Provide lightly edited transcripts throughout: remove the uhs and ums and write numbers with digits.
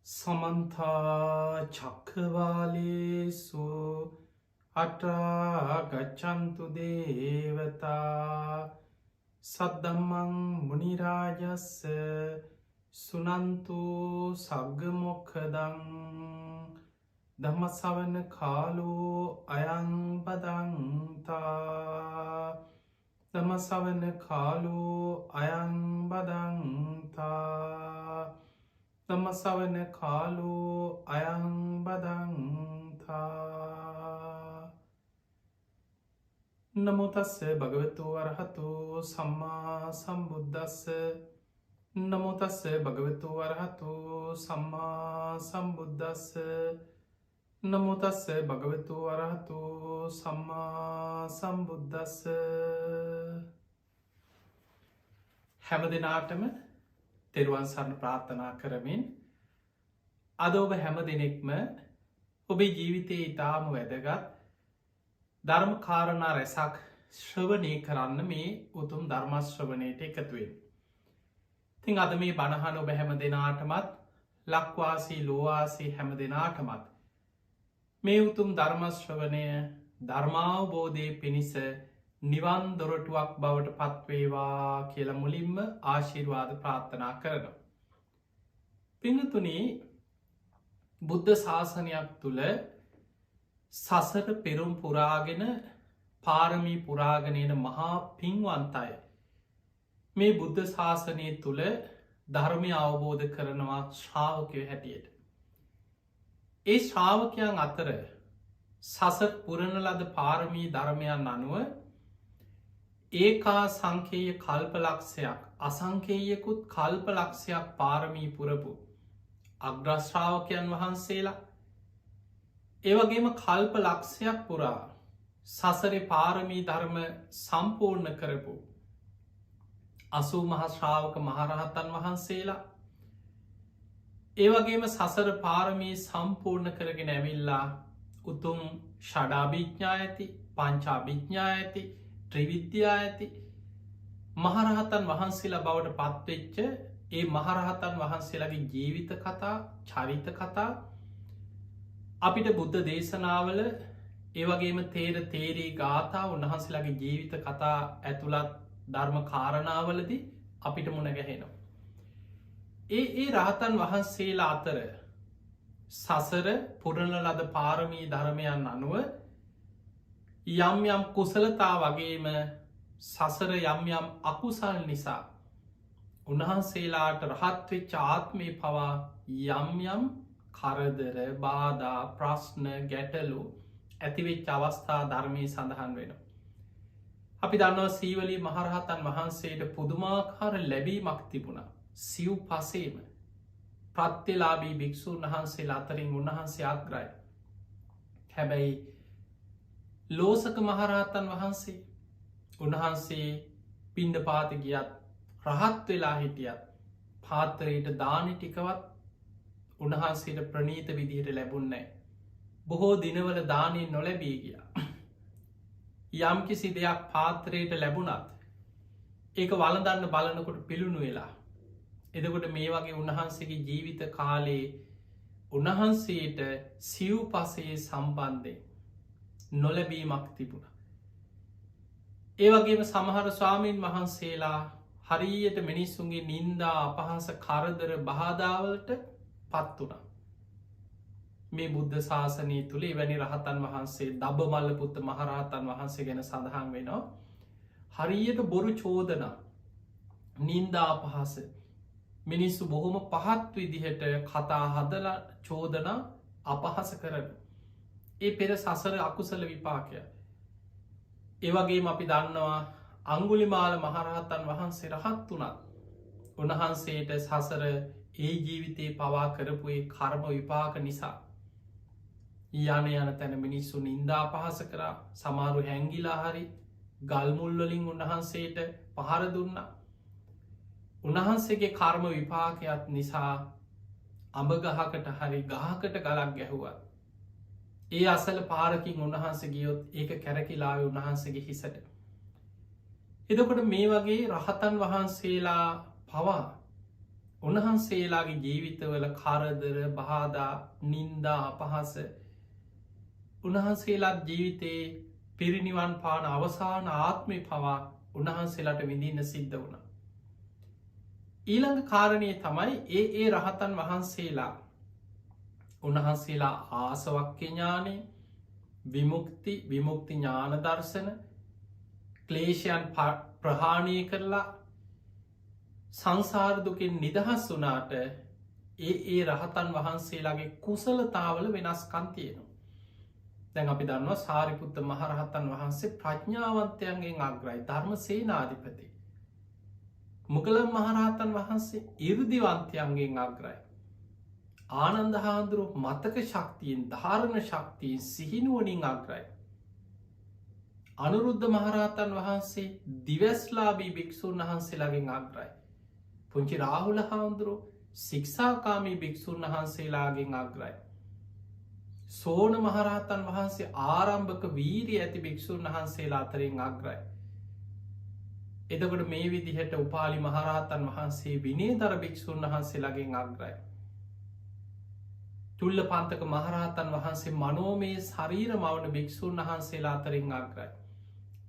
සමන්තා චක්කවාලේසු අටාගච්චන්තු දේවතා සද්දම්මං මුනිරාජස්ස සුනන්තු සග්ගමොක්ඛදං ධම්මසවන කාලෝ අයං බදන්තා ධම්මසවන කාලෝ අයං බදන්තා තමසවන කාලෝ අයං බදන්තා නමෝතස්ස භගවතු වරහතු සම්මා සම්බුද්දස්ස නමෝතස්ස භගවතු වරහතු සම්මා සම්බුද්දස්ස නමෝතස්ස භගවතු වරහතු සම්මා සම්බුද්දස්ස හැම දෙනාටම තෙරුවන් සරණ ප්‍රාර්ථනා කරමින් අද ඔබ හැම දෙනෙක්ම ඔබේ ජීවිතයේ ඉතාම වැදගත් ධර්ම කාරණා රැසක් ශ්‍රවණය කරන්න මේ උතුම් ධර්මශ්‍රවණයට එකතුවෙන්. තින් අද මේ බණහන ඔබ හැම දෙනාටමත් ලක්වාසී ලෝවාසී හැම දෙනාටමත් මේ උතුම් ධර්මශ්‍රවණය ධර්මාවබෝධය පිණිස නිවන් දොරටුවක් බවට පත්වේවා කියල මුලින්ම ආශිර්වාද ප්‍රාර්ථනා කරනවා. පිංහතුනී බුද්ධ ශාසනයක් තුළ සසර පෙරුම් පුරාගෙන පාරමී පුරාගෙනන මහා පින්වන්තය මේ බුද්ධ ශාසනය තුළ ධර්මය අවබෝධ කරනවා ශ්‍රාවකය හැටියට. ඒ ශ්‍රාවකයන් අතර සසර පුරණ ලද පාරමී ධර්මයන් අනුව ඒකා සංකේය කල්පලක්ෂයක් අසංකේයකුත් කල්පලක්ෂයක් පාරමී පුරපු අග්‍රශ්‍රාවකයන් වහන්සේලා ඒවගේම කල්ප ලක්ෂයක් පුරා සසරි පාරමී ධර්ම සම්පූර්ණ කරපු අසූ මහශ්‍රාවක මහරහතන් වහන්සේලා ඒවගේම සසර පාරමී සම්පූර්ණ කරගෙන ඇවිල්ලා උතුම් ෂඩාභිඥා ඇති පංචාභිඥා ඇති ත්‍රිවිද්‍යා ඇති මහරහතන් වහන්සේලා බවට පත්වෙච්ච ඒ මහරහතන් වහන්සේලාගේ ජීවිත කතා චරිත කතා අපිට බුද්ධ දේශනාවල ඒවගේම තේරී ගාථා උන්වහන්සේලාගේ ජීවිත කතා ඇතුළත් ධර්ම කාරණාවලදි අපිට මුණ ගැහෙනවා. ඒ රහතන් වහන්සේලා අතර සසර පුරණ ලද පාරමී ධර්මයන් අනුව යම් යම් කුසලතා වගේම සසර යම් යම් අකුසල් නිසා උන්වහන්සේලාට රහත්වෙච්ච ආත්මය පවා යම් යම් කරදර බාධා ප්‍රශ්න ගැටලු ඇතිවෙච්ච අවස්ථා ධර්මය සඳහන් වෙන. අපි දන්නවා සීවලී මහරහතන් වහන්සේට පුදුමාකාර ලැබීමක් තිබුණ සිව් පසේම ප්‍රත්්‍යලාබී භික්‍ෂූන් වහන්සේ අතරින් උන්වහන්සේ අග්‍රයි. හැබැයි ලෝසක මහරහතන් වහන්සේ උන්වහන්සේ පිණ්ඩ පාති ගියත් රහත් වෙලා හිටියත් පාතරයට දානි ටිකවත් උන්වහන්සේට ප්‍රනීත විදිහට ලැබුන්නෑ. බොහෝ දිනවල දානය නොලැබී ගිය. යම් කිසි දෙයක් පාත්‍රයට ලැබුණත් ඒක වලදන්න බලනකොට පිළුණු වෙලා. එදකොට මේ වගේ උන්වහන්සේගේ ජීවිත කාලේ උන්වහන්සේට සිව් පසේ සම්බන්ධය නොලැබීමක් තිබුණ. ඒවගේම සමහර ස්වාමීන් වහන්සේලා හරියට මිනිස්සුන්ගේ නින්දා අපහස කරදර බාධාවලට පත් වුණ. මේ බුද්ධ ශාසනය තුළේ වැනි රහතන් වහන්සේ දබ මල්ලපුත්ත මහරහතන් වහන්සේ ගැන සඳහන් වෙනවා. හරියට බොරු චෝදන නින්දා අපහස මිනිස්සු බොහොම පහත් විදිහට කතා හදල චෝදන අපහස කරන. ඒ පෙර සසර අකුසල විපාකය. ඒවගේ අපි දන්නවා අංගුලිමාල මහරහතන් වහන්සේ රහත් වනත් උන්වහන්සේට සසර ඒ ජීවිතයේ පවා කරපුේ කර්ම විපාක නිසා යන යන තැන මිනිස්සු නින්දා පහස කරා සමාරු හැංගිලා හරි ගල්මුල්වලින් උන්වහන්සේට පහර දුන්න. උන්වහන්සේගේ කර්ම විපාකයක් නිසා අඹගහකට හරි ගහකට ගලක් ගැහුවත් ඒ අසල පාරකින් උන්වහන්සේ ගියොත් ඒක කැරකිලාව උන්වහන්සේගේ හිසට. එදකොට මේ වගේ රහතන් වහන්සේලා පවා උන්වහන්සේලාගේ ජීවිතවල කරදර බාධා නින්දා අපහාස උන්වහන්සේලාත් ජීවිතයේ පිරිනිවන් පාන අවසාන ආත්මය පවා උන්වහන්සේලාට විඳින්න සිද්ධ වුණ. ඊළඟ කාරණය තමයි ඒ රහතන් වහන්සේලා උන්වහන්සේලා ආසවක්්‍ය ඥානය විමුක්ති ඥාන දර්ශන ක්ලේෂයන් ප්‍රහාණය කරලා සංසාරදුකින් නිදහස් වනාට ඒ රහතන් වහන්සේලාගේ කුසලතාවල වෙනස්කන් තියෙනවා. දැන් අපි දන්නවා සාරිපුත්ත මහරහතන් වහන්සේ ප්‍රඥාවන්තයන්ගෙන් අග්‍රයි ධර්ම සේනාධිපති. මුගලන් මහරහතන් වහන්සේ ඉර්දිවන්තයන්ගෙන් අග්‍රයි. ආනන්ද හාමුදුරු මතක ශක්තියෙන් ධාරණ ශක්තියෙන් සිහිනුවනින් අග්‍රයි. අනුරුද්ධ මහරහතන් වහන්සේ දිවස්ලාබී භික්‍ෂූන් වහන්සේලාගෙන් අග්‍රයි. පුංචි රාහුල හාමුදුරු ශික්ෂාකාමී භික්‍ෂූන් වහන්සේලාගෙන් අග්‍රයි. සෝන මහරහතන් වහන්සේ ආරම්භක වීරිය ඇති භික්‍ෂූන් වහන්සේලා අතරින් අග්‍රයි. එදකොට මේ විදිහට උපාලි මහරහතන් වහන්සේ විනේදර භික්‍ෂූන් වහන්සේලාගෙන් අග්‍රයි. තුල්ල පන්තක මහරහතන් වහන්සේ මනෝමය ශරීර මවන භික්‍ෂූන් වහන්සේලා අතරින් අග්‍රයි.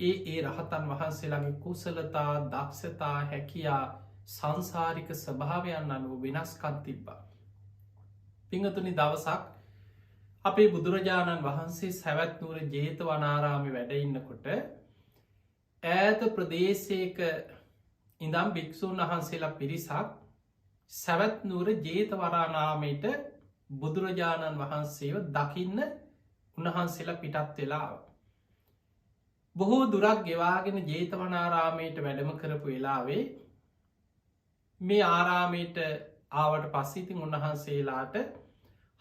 ඒ රහතන් වහන්සේලාගේ කුසලතා දක්ෂතා හැකියා සංසාරික ස්වභාවයන් අනුව වෙනස්කන් තිබ්බා. පිංහතුනි දවසක් අපේ බුදුරජාණන් වහන්සේ සැවැත්නුවර ජේතවනාරාමි වැඩඉන්නකොට ඈත ප්‍රදේශයක ඉඳම් භික්‍ෂූන් වහන්සේලා පිරිසක් සැවැත්නුවර ජේතවරානාමයට බුදුරජාණන් වහන්සේව දකින්න උන්වහන්සේලා පිටත් වෙලාව. බොහෝ දුරක් ගෙවාගෙන ජේතවනාරාමයට වැඩම කරපු වෙලාවේ මේ ආරාමයට ආවට පස්සිතින් උන්වහන්සේලාට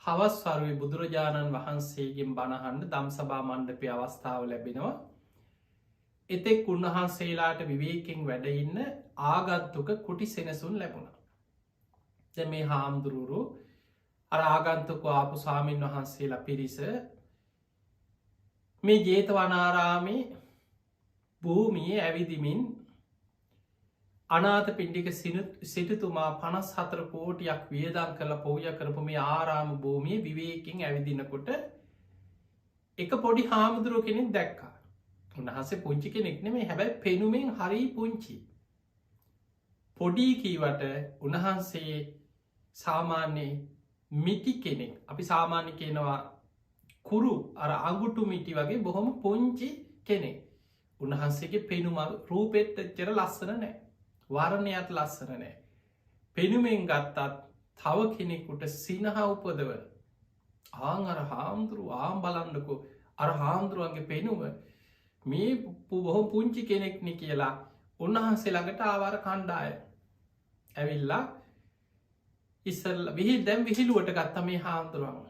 හවස් වරුවේ බුදුරජාණන් වහන්සේගෙන් බණහන්ඩ දම්සභා මණ්ඩපය අවස්ථාව ලැබෙනවා. එතෙක් උන්වහන්සේලාට විවේකෙන් වැඩඉන්න ආගත්තුක කුටි සෙනසුන් ලැබුණ. දැ මේ හාමුදුරුවරු ආගන්තුක ආපු සාමීන් වහන්සේලා පිරිස මේ ජේතවනාරාමේ භූමිය ඇවිදිමින් අනාත පින්ඩික සිටතුමා 54 කෝටියක් වියදන් කළ පොවිය කරපු මේ ආරාම භූමිය විවේකින් ඇවිදිනකොට එක පොඩි හාමුදුරුව කෙනෙක් දැක්කා. උන්වහන්සේ පුංචි කෙනෙක් නෙමේ හැබැයි පෙනුමෙන් හරි පුංචි. පොඩි කීවට උන්වහන්සේ සාමාන්‍යයේ මිටි කෙනෙක් අපි සාමාන්‍ය කියනවා කුරු අර අංගුටු මිටි වගේ බොහොම පුංචි කෙනෙක්. උන්වහන්සේගේ පෙනුම රූපෙත් එච්චර ලස්සන නෑ. වරණයත් ලස්සන නෑ. පෙනුමෙන් ගත්තත් තව කෙනෙකුට සිනහා උපදව අර හාමුදුරු ආම් බලන්නකෝ අර හාමුදුරුවන්ගේ පෙනුම මේ බොහොම පුංචි කෙනෙක්නි කියලා උන්වහන්සේ ළඟට ආවාර කණ්ඩාය ඇවිල්ලා ඉස්සල්ල දැම් විහිළුවට ගත්ත මේ හාමුදුරුවන්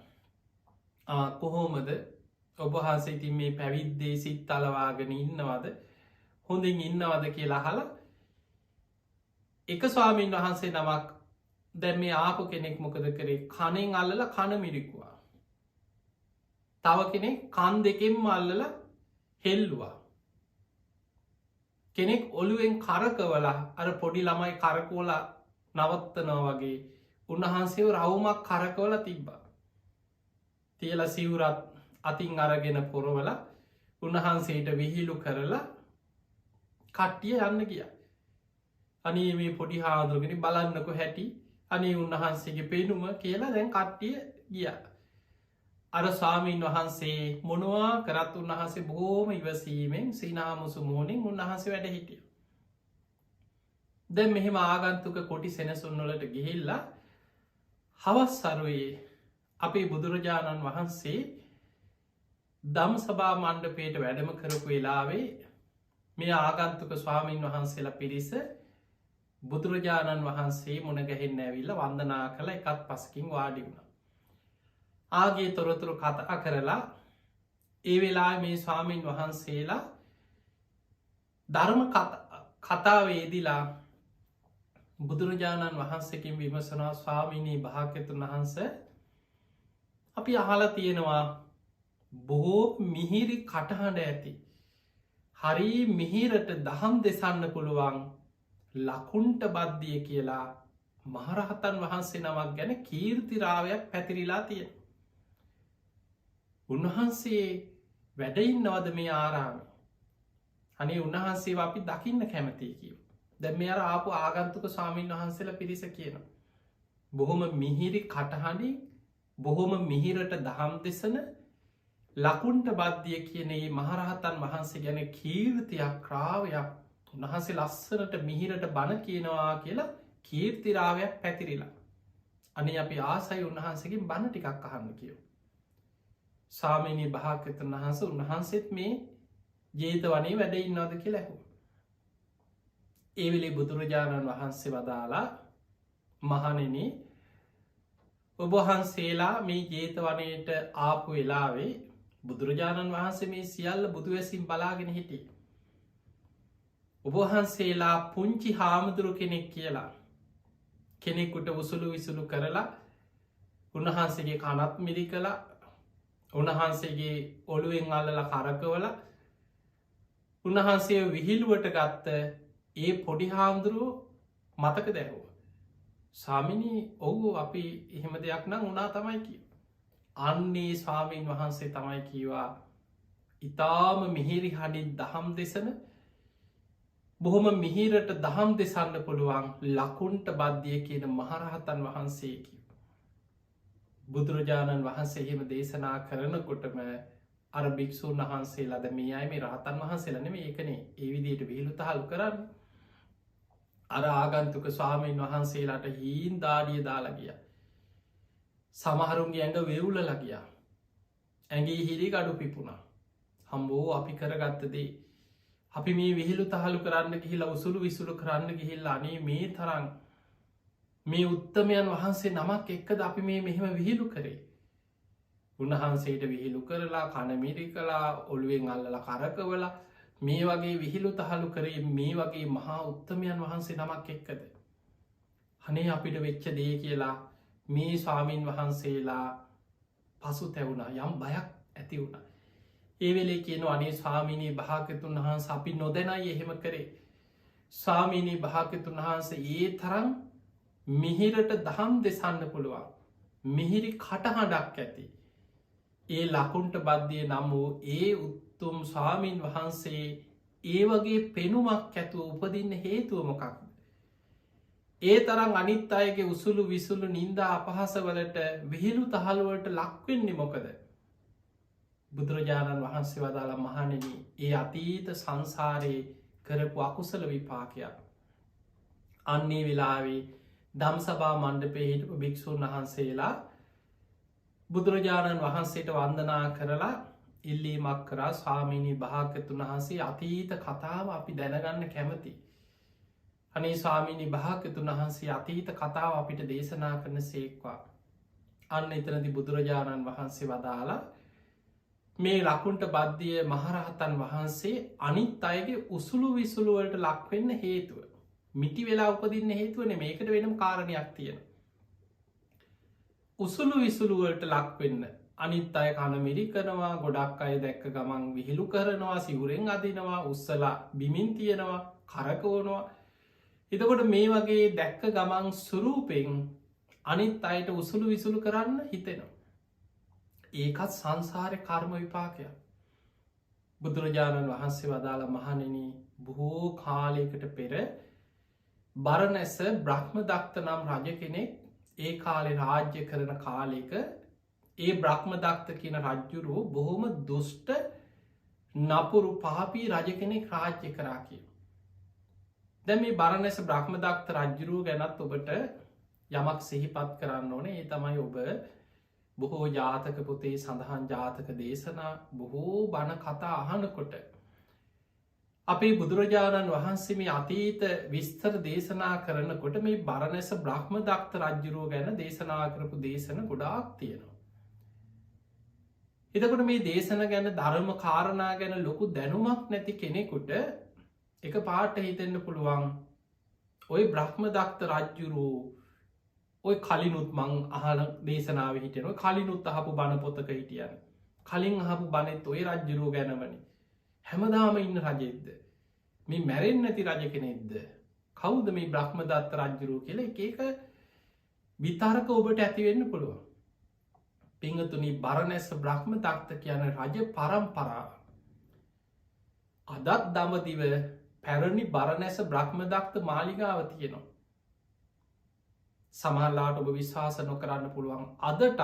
කොහෝමද ඔබහන්සේ ඉතින් මේ පැවිද්දේ සිත් අලවාගෙන ඉන්නවද හොඳින් ඉන්නවද කියලා හලා එක ස්වාමීන් වහන්සේ නමක් දැම් මේ ආපු කෙනෙක් මොකද කරේ කනෙන් අල්ලල කනමිරිකුවා. තව කෙනෙක් කන් දෙකෙන් අල්ලල හෙල්ලුවා. කෙනෙක් ඔළුවෙන් කරකවලා අර පොඩි ළමයි කරකෝල නවත්තනවා වගේ උන්වහන්සේව රවුමක් කරකවල තිබ්බා. තියල සිවුරත් අතින් අරගෙන පොරවල උන්වහන්සේට විහිලු කරලා කට්ටිය යන්න ගිය. අනේ මේ පොඩි හාදුරගෙන බලන්නකො හැටි අනේ උන්වහන්සේගේ පෙනුම කියලා දැන් කට්ටිය ගිය. අර ස්වාමීන් වහන්සේ මොනවා කරත් උන්වහන්සේ බොහෝම ඉවසීමෙන් සිනාමුසු මෝනින් උන්වහන්සේ වැඩ හිටිය. දැන් මෙහෙම ආගන්තුක කොටි සෙනසුන්වලට ගිහිල්ලා හවස් සරුවේ අපේ බුදුරජාණන් වහන්සේ දම් සභා මණ්ඩපයට වැඩම කරපු වෙලාවේ මේ ආගන්තුක ස්වාමීන් වහන්සේලා පිරිස බුදුරජාණන් වහන්සේ මුණගැහෙන්න ඇවිල්ල වන්දනා කළ එකත් පසකින් වාඩි වුණ. ආගේ තොරතුරු කතා කරලා ඒ වෙලා මේ ස්වාමීන් වහන්සේලා ධර්ම කතාවේදිලා බුදුරජාණන් වහන්සේකින් විමසනා ස්වාමිනී භාග්‍යතුන් වහන්ස අපි අහලා තියෙනවා බොහෝ මිහිරි කටහඬ ඇති හරි මිහිරට දහම් දෙසන්න පුළුවන් ලකුන්ට බද්ධිය කියලා මහරහතන් වහන්සේ නමක් ගැන කීර්තිරාවයක් පැතිරිලා තියෙන. උන්වහන්සේ වැඩඉන්නවද මේ ආරාමි. අනේ උන්වහන්සේ අපි දකින්න කැමතියි කිය. දැ මෙ අර ආපු ආගන්තුක ස්වාමීන් වහන්සේලා පිරිස කියන. බොහොම මිහිරි කටහඬි බොහොම මිහිරට දහම් දෙසන ලකුන්ට බද්ධිය කියනේ මහරහතන් වහන්සේ ගැන කීර්තියක් ක්‍රාවයක් උන්වහන්සේ ලස්සනට මිහිරට බණ කියනවා කියලා කීර්තිරාවයක් පැතිරිලා. අනේ අපි ආසයි උන්වහන්සේකින් බණ ටිකක් අහන්න කියව. සාමීනී භාග්‍යවතුන් වහන්සේ උන්වහන්සේත් මේ ජේතවනේ වැඩ ඉන්නවද කියලා ඇහුවා. ඒ වෙලේ බුදුරජාණන් වහන්සේ වදාලා මහණෙනි ඔබවහන්සේලා මේ ජේතවනයට ආපු වෙලාවේ බුදුරජාණන් වහන්සේ මේ සියල්ල බුදුවැසින් බලාගෙන හිටිය. ඔබවහන්සේලා පුංචි හාමුදුරු කෙනෙක් කියලා කෙනෙකුට උසුළු විසුළු කරලා උන්වහන්සේගේ කනත් මිරි කලා උන්වහන්සේගේ ඔළුවෙන් අල්ලල කරකවල උන්වහන්සේ විහිළුවට ගත්ත ඒ පොඩි හාමුදුරුව මතක දැහුව. සාමිනී ඔහු අපි එහෙම දෙයක් නම් උනා තමයි කිය. අන්නේ ස්වාමීන් වහන්සේ තමයි කීවා ඉතාම මිහිරි හඬින් දහම් දෙසන බොහොම මිහිරට දහම් දෙසන්න පුළුවන් ලකුන්ට බද්ධිය කියන මහරහතන් වහන්සේ කිව. බුදුරජාණන් වහන්සේ එහෙම දේශනා කරනකොටම අර භික්‍ෂූන් වහන්සේලාද මේ අයි මේ රහතන් වහන්සේලන මේ ඒකනේ ඒ විදියට විහිළු තහල් කරන්න. අර ආගන්තුක ස්වාමීන් වහන්සේලාට හීන් දාඩිය දාලගිය. සමහරුන්ගේ ඇඟ වෙවුල ලගියා. ඇගේ හිරි ගඩු පිපුණා. හම්බෝ අපි කරගත්තදේ. අපි මේ විහිළු තහලු කරන්න ගිහිලා උසුළු විසුළු කරන්න ගිහිල්ලා අනේ මේ තරන් මේ උත්තමයන් වහන්සේ නමක් එක්කද අපි මේ මෙහෙම විහිළු කරේ. උන්වහන්සේට විහිළු කරලා කණමිරි කලා ඔළුවෙන් අල්ලල කරකවල මේ වගේ විහිළු තහලු කරේ මේ වගේ මහා උත්තමයන් වහන්සේ නමක් එක්කද. හනේ අපිට වෙච්ච දේ කියලා මේ ස්වාමීන් වහන්සේලා පසු තැවුණ යම් බයක් ඇති වුණ. ඒ වෙලේ කියන අනේ ස්වාමීනී භාග්‍යවතුන් වහන්ස අපි නොදැනයි එහෙම කරේ. ස්වාමීනී භාග්‍යවතුන් වහන්ස ඒ තරම් මිහිරට දහම් දෙසන්න පුළුවන්. මිහිරි කටහඬක් ඇති. ඒ ලකුන්ට බද්ධිය නම් වූ ඒ උත්තුම් ස්වාමීන් වහන්සේ ඒ වගේ පෙනුමක් ඇතුව උපදින්න හේතුවමොකක්. ඒ තරම් අනිත් අයගේ උසුළු විසුළු නින්දා අපහසවලට විහිළු තහළුවට ලක්වෙන්නේ මොකද. බුදුරජාණන් වහන්සේ වදාළ මහණෙනි ඒ අතීත සංසාරයේ කරපු අකුසල විපාකයක්. අන්නේ වෙලාවේ දම්සභා මණ්ඩපේ හිටපු භික්‍ෂූන් වහන්සේලා බුදුරජාණන් වහන්සේට වන්දනා කරලා ඉල්ලීමක් කරා ස්වාමීනී භාග්‍යවතුන් වහන්සේ අතීත කතාව අපි දැනගන්න කැමති. අනේ ස්වාමීනී භාග්‍යවතුන් වහන්සේ අතීත කතාව අපිට දේශනා කරන සේක්වා. අන්න එතනදි බුදුරජාණන් වහන්සේ වදාලා මේ ලකුන්ට බද්ධිය මහරහතන් වහන්සේ අනිත් අයගේ උසුළු විසුළුවලට ලක්වෙන්න හේතුව. මිටි වෙලා උපදින්න හේතුවන මේකට වෙනම් කාරණයක් තියෙන. උසුළු විසුළුවලට ලක්වෙන්න අනිත් අය කණමිරි කරනවා ගොඩක් අය දැක්ක ගමන් විහිළු කරනවා සිවුරෙන් අදිනවා උස්සලා බිමින් තියෙනවා කරකවනවා. එතකොට මේ වගේ දැක්ක ගමන් සුරූපෙන් අනිත් අයට උසුළු විසුළු කරන්න හිතෙනවා. ඒකත් සංසාරය කර්ම විපාකයක්. බුදුරජාණන් වහන්සේ වදාළ මහණෙනි බොහෝ කාලයකට පෙර බරණැස බ්‍රහ්මදත්ත නම් රජ කෙනෙක් ඒ කාලෙ රාජ්‍ය කරන කාලෙක ඒ බ්‍රහ්මදත්ත කියන රජ්ජුරුව බොහොම දුෂ්ට නපුරු පාපී රජ කෙනෙක් රාජ්‍ය කරා කිය. දැ මේ බරණැස බ්‍රහ්මදත්ත රජ්ජුරුව ගැනත් ඔබට යමක් සිහිපත් කරන්න ඕනේ ඒ තමයි ඔබ බොහෝ ජාතක පොතේ සඳහන් ජාතක දේශනා බොහෝ බණ කතා අහනකොට. අපේ බුදුරජාණන් වහන්සේ මේ අතීත විස්තර දේශනා කරනකොට මේ බරණැස බ්‍රහ්මදත්ත රජ්ජුරුව ගැන දේශනා කරපු දේශන ගොඩාක් තියෙනවා. එතකොට මේ දේශන ගැන ධර්ම කාරණා ගැන ලොකු දැනුමක් නැති කෙනෙකුට එක පාට හිතෙන්න්න පුළුවන් ඔය බ්‍රහ්මදත්ත රජ්ජුරූ ඔය කලිනුත් මං අහල දේශනාව හිටෙනවා කලිනුත් අහපු බණ පොතක හිටියන කලින් අහපු බනෙත් ඔය රජ්ජුරූ ගැනවනි හැමදාම ඉන්න රජෙද්ද මේ මැරෙන් නැති රජ කෙනෙක්ද කවුද මේ බ්‍රහ්මදත්ත රජ්ජුරූ කියල එක විතරක ඔබට ඇතිවෙන්න පුළුවන්. පිංහතුනි බරණැස බ්‍රහ්ම දක්ත කියන රජ පරම්පරාව. අදත් දමදිව පැරණි බරණැස බ්‍රහ්ම දක්ත මාලිගාව තියෙනවා. සමහල්ලාට ඔබ විශ්වාස නොකරන්න පුළුවන් අදටත්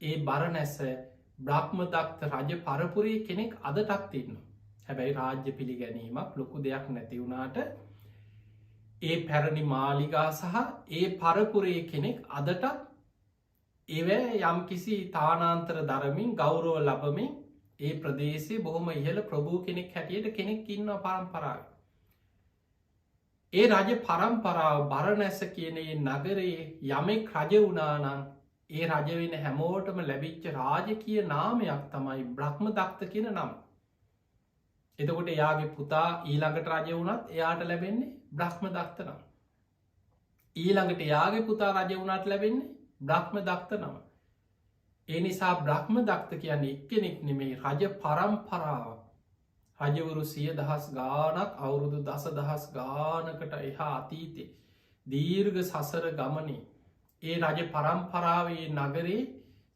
ඒ බරණැස බ්‍රහ්ම දක්ත රජ පරපුරේ කෙනෙක් අදටත් ඉන්න. හැබැයි රාජ්‍ය පිළිගැනීමක් ලොකු දෙයක් නැතිවුණාට ඒ පැරණි මාලිගා සහ ඒ පරපුරේ කෙනෙක් අදටත් ඒව යම් කිසි තානාන්තර දරමින් ගෞරෝ ලබමින් ඒ ප්‍රදේශය බොහොම ඉහළ ප්‍රභූ කෙනෙක් හැටියට කෙනෙක් ඉන්න පරම්පරාව. ඒ රජ පරම්පරාව බරණැස කියනේ නගරයේ යමෙක් රජ වුණානං ඒ රජවෙන හැමෝටම ලැබිච්ච රාජකීය නාමයක් තමයි බ්‍රහ්ම දක්ත කියන නම. එතකොට එයාගේ පුතා ඊළඟට රජ වුණත් එයාට ලැබෙන්නේ බ්‍රහ්ම දක්ත නම්. ඊළඟට එයාගේ පුතා රජ වුණට ලැබෙන්නේ බ්‍රහ්ම දක්ත නම. ඒ නිසා බ්‍රහ්ම දක්ත කියන්නේ එක්කෙනෙක් නෙමේ රජ පරම්පරාව. රජවරු 100,000 ගානක් අවුරුදු 10,000 ගානකට එහා අතීතේ දීර්ඝ සසර ගමනේ ඒ රජ පරම්පරාවේ නගරේ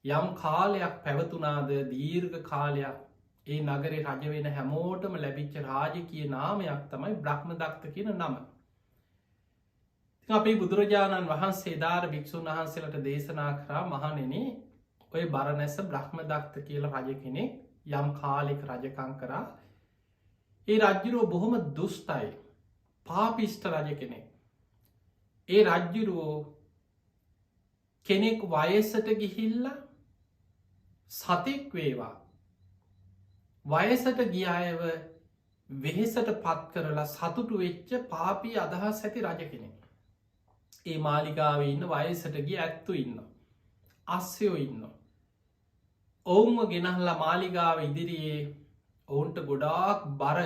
යම් කාලයක් පැවතුනාද දීර්ඝ කාලයක් ඒ නගරේ රජවෙන හැමෝටම ලැබිච්ච රාජකීය නාමයක් තමයි බ්‍රහ්ම දක්ත කියන නම. අපේ බුදුරජාණන් වහන්සේ දාර භික්‍ෂූන් වහන්සේලට දේශනා කරා මහණෙනි ඔය බරණැස බ්‍රහ්ම දක්ත කියල රජ කෙනෙක් යම් කාලෙක රජකං කරා ඒ රජ්ජුරුව බොහොම දුස්තයි පාපිෂ්ට රජ කෙනෙක්. ඒ රජ්ජුරුවෝ කෙනෙක් වයසට ගිහිල්ල සතෙක් වේවා වයසට ගියායව වෙහෙසට පත් කරලා සතුටු වෙච්ච පාපී අදහස් ඇති රජ කෙනෙක්. ඒ මාලිගාව ඉන්න වයසට ගිය ඇත්තු ඉන්න. අස්යෝ ඉන්න. ඔවුන්ම ගෙනහල්ලා මාලිගාව ඉදිරියේ ඔවුන්ට ගොඩාක් බර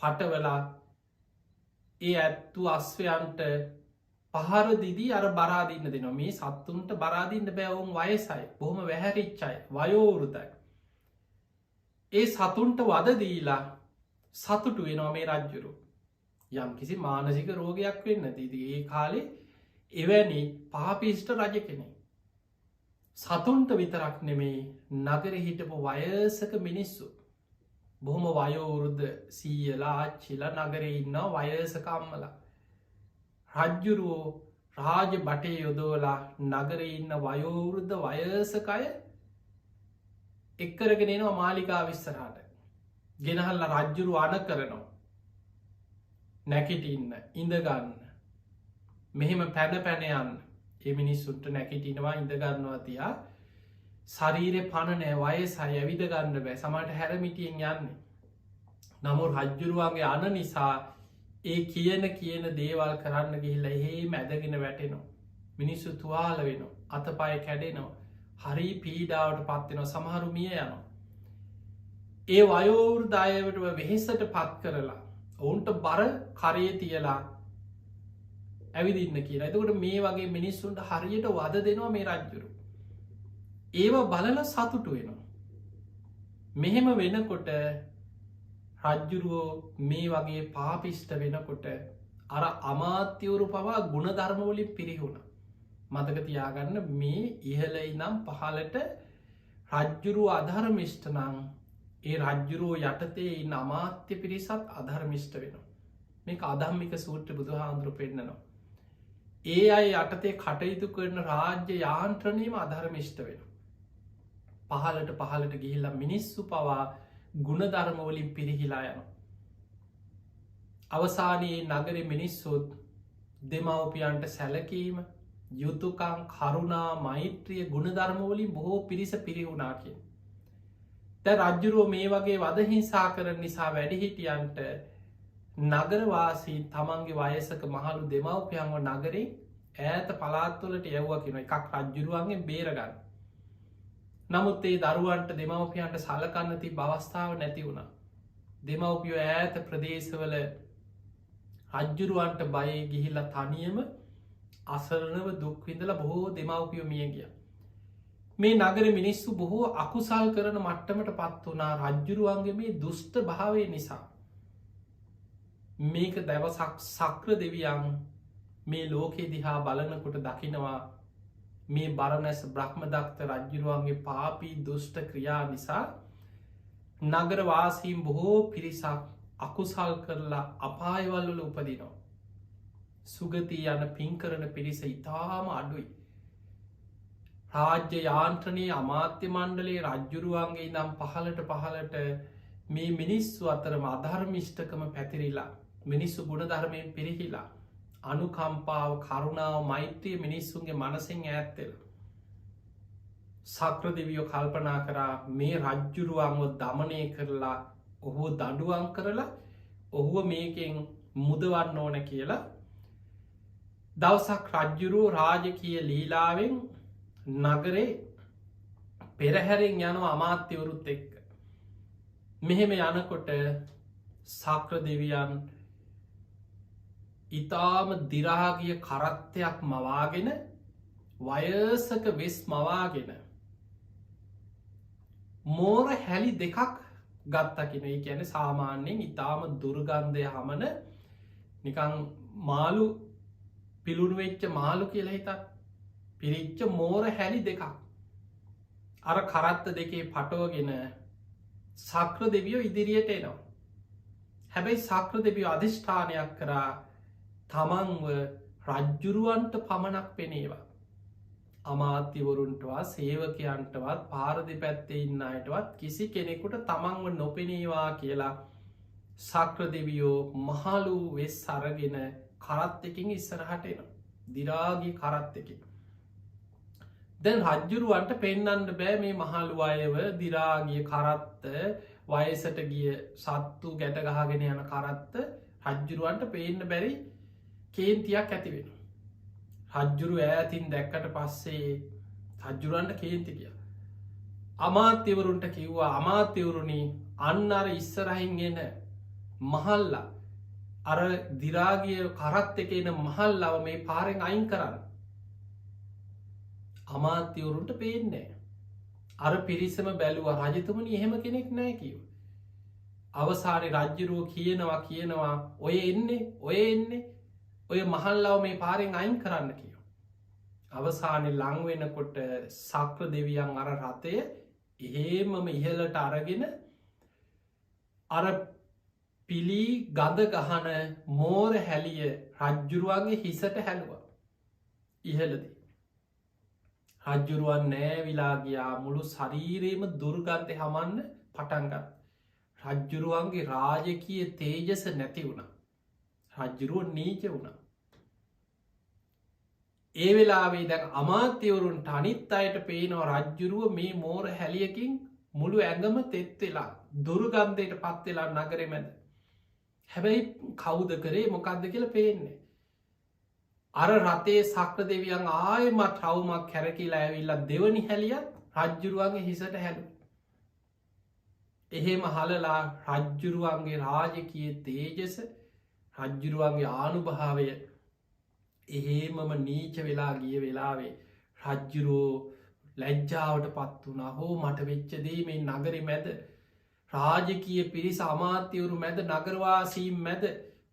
පටවලා ඒ ඇත්තු අස්වයන්ට පහර දිදී අර බරාදින්න දෙනවා මේ සත්තුන්ට බරාදින්න බැවුම් වයසයි බොහොම වැහැරිච්චයි වයෝවෘතයි. ඒ සතුන්ට වදදීලා සතුටු වෙනවා මේ රජ්ජුරු යම් කිසි මානසික රෝගයක් වෙන්න තිදී ඒ කාලේ එවැනි පාපිෂ්ට රජ කෙනෙ. සතුන්ට විතරක් නෙමේ නගර හිටපු වයසක මිනිස්සු බොහොම වයෝවෘද්ධ සීයලා ආච්චිලා නගරේ ඉන්න වයසකම්මල රජ්ජුරුවෝ රාජ බටේ යොදෝලා නගර ඉන්න වයෝවෘද්ධ වයසකය එක්කරගෙනනවා මාලිකා විස්සරාට ගෙනහල්ල රජ්ජුරු අන කරනවා නැකිටඉන්න ඉඳගන්න මෙහෙම පැන පැනයන්න ඒ මිනිස්සුන්ට නැකිටිනවා ඉඳගන්නවා තියා ශරීරය පණනෑ වයසයි ඇවිදගන්න බෑ සමට හැරමිටියෙන් යන්නේ. නමු රජ්ජුරුවන්ගේ අන නිසා ඒ කියන දේවල් කරන්න ගිහිල්ල ඒ මැදගෙන වැටෙනවා. මිනිස්සු තුවාල වෙනවා අතපය කැඩෙනවා හරි පීඩාවට පත්වෙනවා සමහරු මිය යනවා. ඒ වයෝවෘදායවට වෙහෙසට පත් කරලා ඔවුන්ට බර කරය තියලා ඇවිදින්න කියලා. එතකොට මේ වගේ මිනිස්සුන්ට හරියට වද දෙනවා මේ රජ්ජුරු. ඒව බලල සතුටු වෙනවා. මෙහෙම වෙනකොට රජ්ජුරුවෝ මේ වගේ පාපිෂ්ට වෙනකොට අර අමාත්‍යවරු පවා ගුණධර්මවලින් පිරිහුණ. මතක තියාගන්න මේ ඉහලයි නම් පහලට රජ්ජුරුව අධර්මිෂ්ටනං ඒ රජ්ජුරුවෝ යටතේ ඉන්න අමාත්‍ය පිරිසත් අධර්මිෂ්ට වෙනවා. මේක අදම්මික සූත්‍ර බුදු හාන්දුරු පෙන්න්නනවා. ඒ අයි යටතේ කටයුතු කරන රාජ්‍ය යාන්ත්‍රණයම අධර්මිෂ්ට වෙන. පහලට ගිහිල්ලා මිනිස්සු පවා ගුණධර්මවලින් පිරිහිලා යන. අවසානයේ නගර මිනිස්සුත් දෙමවපියන්ට සැලකීම යුතුකං කරුණා මෛත්‍රිය ගුණධර්මවලින් බොහෝ පිරිස පිරිහුණා කිය. ත රජ්ජුරුව මේ වගේ වදහිංසා කරන නිසා වැඩිහිටියන්ට නගරවාසී තමන්ගේ වයසක මහලු දෙමවපියන්ව නගරේ ඈත පලාත්තුලට යව්ව කියෙන එකක් රජ්ජුරුවන්ගේ බේරගන්න. නමුත් ඒ දරුවන්ට දෙමවපියන්ට සලකන්න ති බවස්ථාව නැති වුණ. දෙමවපියෝ ඈත ප්‍රදේශවල රජ්ජුරුවන්ට බය ගිහිල්ල තනියම අසරණව දුක්විඳල බොහෝ දෙමවපියෝ මිය ගිය. මේ නගර මිනිස්සු බොහෝ අකුසල් කරන මට්ටමට පත් වනා රජ්ජුරුවන්ගේ මේ දුෂ්ට භාවය නිසා. මේක දැවසක් සක්‍ර දෙවියන් මේ ලෝකෙ දිහා බලනකොට දකිනවා මේ බරණැස බ්‍රහ්මදත්ත රජ්ජුරුවන්ගේ පාපී දුෂ්ට ක්‍රියා නිසා නගරවාසීම් බොහෝ පිරිසක් අකුසල් කරලා අපායවල්වල උපදිනවා. සුගතිය යන පින්කරන පිරිස ඉතාම අඩුයි. රාජ්‍ය යාන්ත්‍රණයේ අමාත්‍ය මණ්ඩලේ රජ්ජුරුවන්ගේ නම් පහලට මේ මිනිස්සු අතරම අධර්මිෂ්ඨකම පැතිරිලා මිනිස්සු ගුණධර්මයෙන් පිරිහිලා අනුකම්පාව කරුණාව මෛත්‍රිය මිනිස්සුන්ගේ මනසින් ඈත්තෙල. සක්‍ර දෙවියෝ කල්පනා කරා මේ රජ්ජුරුවන්ව දමනය කරලා ඔහුව දඩුවම් කරලා ඔහුව මේකෙන් මුදවන්න ඕන කියලා දවසක් රජ්ජුරුව රාජකීය ලීලාවෙන් නගරේ පෙරහැරෙන් යනවා අමාත්‍යවරුත් එක්ක. මෙහෙම යනකොට සක්‍ර දෙවියන් ඉතාම දිරාගිය කරත්තයක් මවාගෙන වයසක වෙස් මවාගෙන මෝර හැලි දෙකක් ගත්තකින ගැන සාමාන්‍යයෙන් ඉතාම දුර්ගන්ධය හමන නිකං මාළු පිළුණු වෙච්ච මාළු කියලා හිතත් පිරිච්ච මෝර හැලි දෙකක් අර කරත්ත දෙකේ පටෝගෙන සක්‍ර දෙවියෝ ඉදිරියට එනවා. හැබැයි සක්‍ර දෙවියෝ අධිෂ්ඨානයක් කරා තමන්ව රජ්ජුරුවන්ට පමණක් පෙනේවා. අමාත්‍යවරුන්ටවා සේවකයන්ටවත් පාරදි පැත්තේ ඉන්න අයටවත් කිසි කෙනෙකුට තමන්ව නොපෙනේවා කියලා සක්‍ර දෙවියෝ මහලු වෙස් අරගෙන කරත් එකින් ඉස්සරහට එන දිරාගී කරත් එකින්. දැන් රජ්ජුරුවන්ට පෙන්නන්න බෑ මේ මහලු අයව දිරාගිය කරත්ත වයසට ගිය සත්තු ගැටගහගෙන යන කරත්ත රජ්ජුරුවන්ට පේන්න බැරි කේන්තියක් ඇතිවෙන. රජ්ජුරු ඈතින් දැක්කට පස්සේ රජ්ජුරන්ට කේන්ති කිය. අමාත්‍යවරුන්ට කිව්වා අමාත්‍යවරුණි අන්න අර ඉස්සරහින් එන මහල්ලා අර දිරාගිය කරත් එක එන මහල්ලව මේ පාරෙන් අයින් කරන්න. අමාත්‍යවරුන්ට පේන්නේ අර පිරිසම බැලුව රජතුමනි එහෙම කෙනෙක් නෑ කිව. අවසාරි රජ්ජුරුව කියනවා ඔය එන්නේ ඔය මහල්ලාව මේ පාරෙන් අයින් කරන්න කියව. අවසානය ලංවෙනකොට සක්‍ර දෙවියන් අර රථය එහෙමම ඉහලට අරගෙන අර පිලී ගඳ ගහන මෝර හැලිය රජ්ජුරුවන්ගේ හිසට හැලුව ඉහලදී. රජ්ජුරුවන් නෑවිලා ගියා මුළු ශරීරයම දුර්ගන්ධ හමන්න පටන්ගත්. රජ්ජුරුවන්ගේ රාජකීය තේජස නැති වුණ. රජ්ජුරුව නීච වුණ. ඒ වෙලාවේ දැන් අමාත්‍යවරුන්ට අනිත් අයට පේනවා රජ්ජුරුව මේ මෝර හැලියකින් මුළු ඇඟම තෙත් වෙලා දුර්ගන්ධයට පත්වෙලා නගරෙ මැද. හැබැයි කවුද කරේ මොකක්ද කියල පේන්නේ. අර රතේ සක්‍ර දෙවියන් ආයමත් රවුමක් කැරකිලා ඇවිල්ලා දෙවනි හැලියත් රජ්ජුරුවන්ගේ හිසට හැලු. එහෙම හලලා රජ්ජුරුවන්ගේ රාජකීය තේජස රජ්ජුරුවන්ගේ ආනුභාවය එහෙමම නීච වෙලා ගිය වෙලාවේ රජ්ජුරෝ ලැජ්ජාවට පත් වනා හෝ මට වෙච්චදේ මේ නගරි මැද රාජකීය පිරිස අමාත්‍යවරු මැද නගරවාසීම් මැද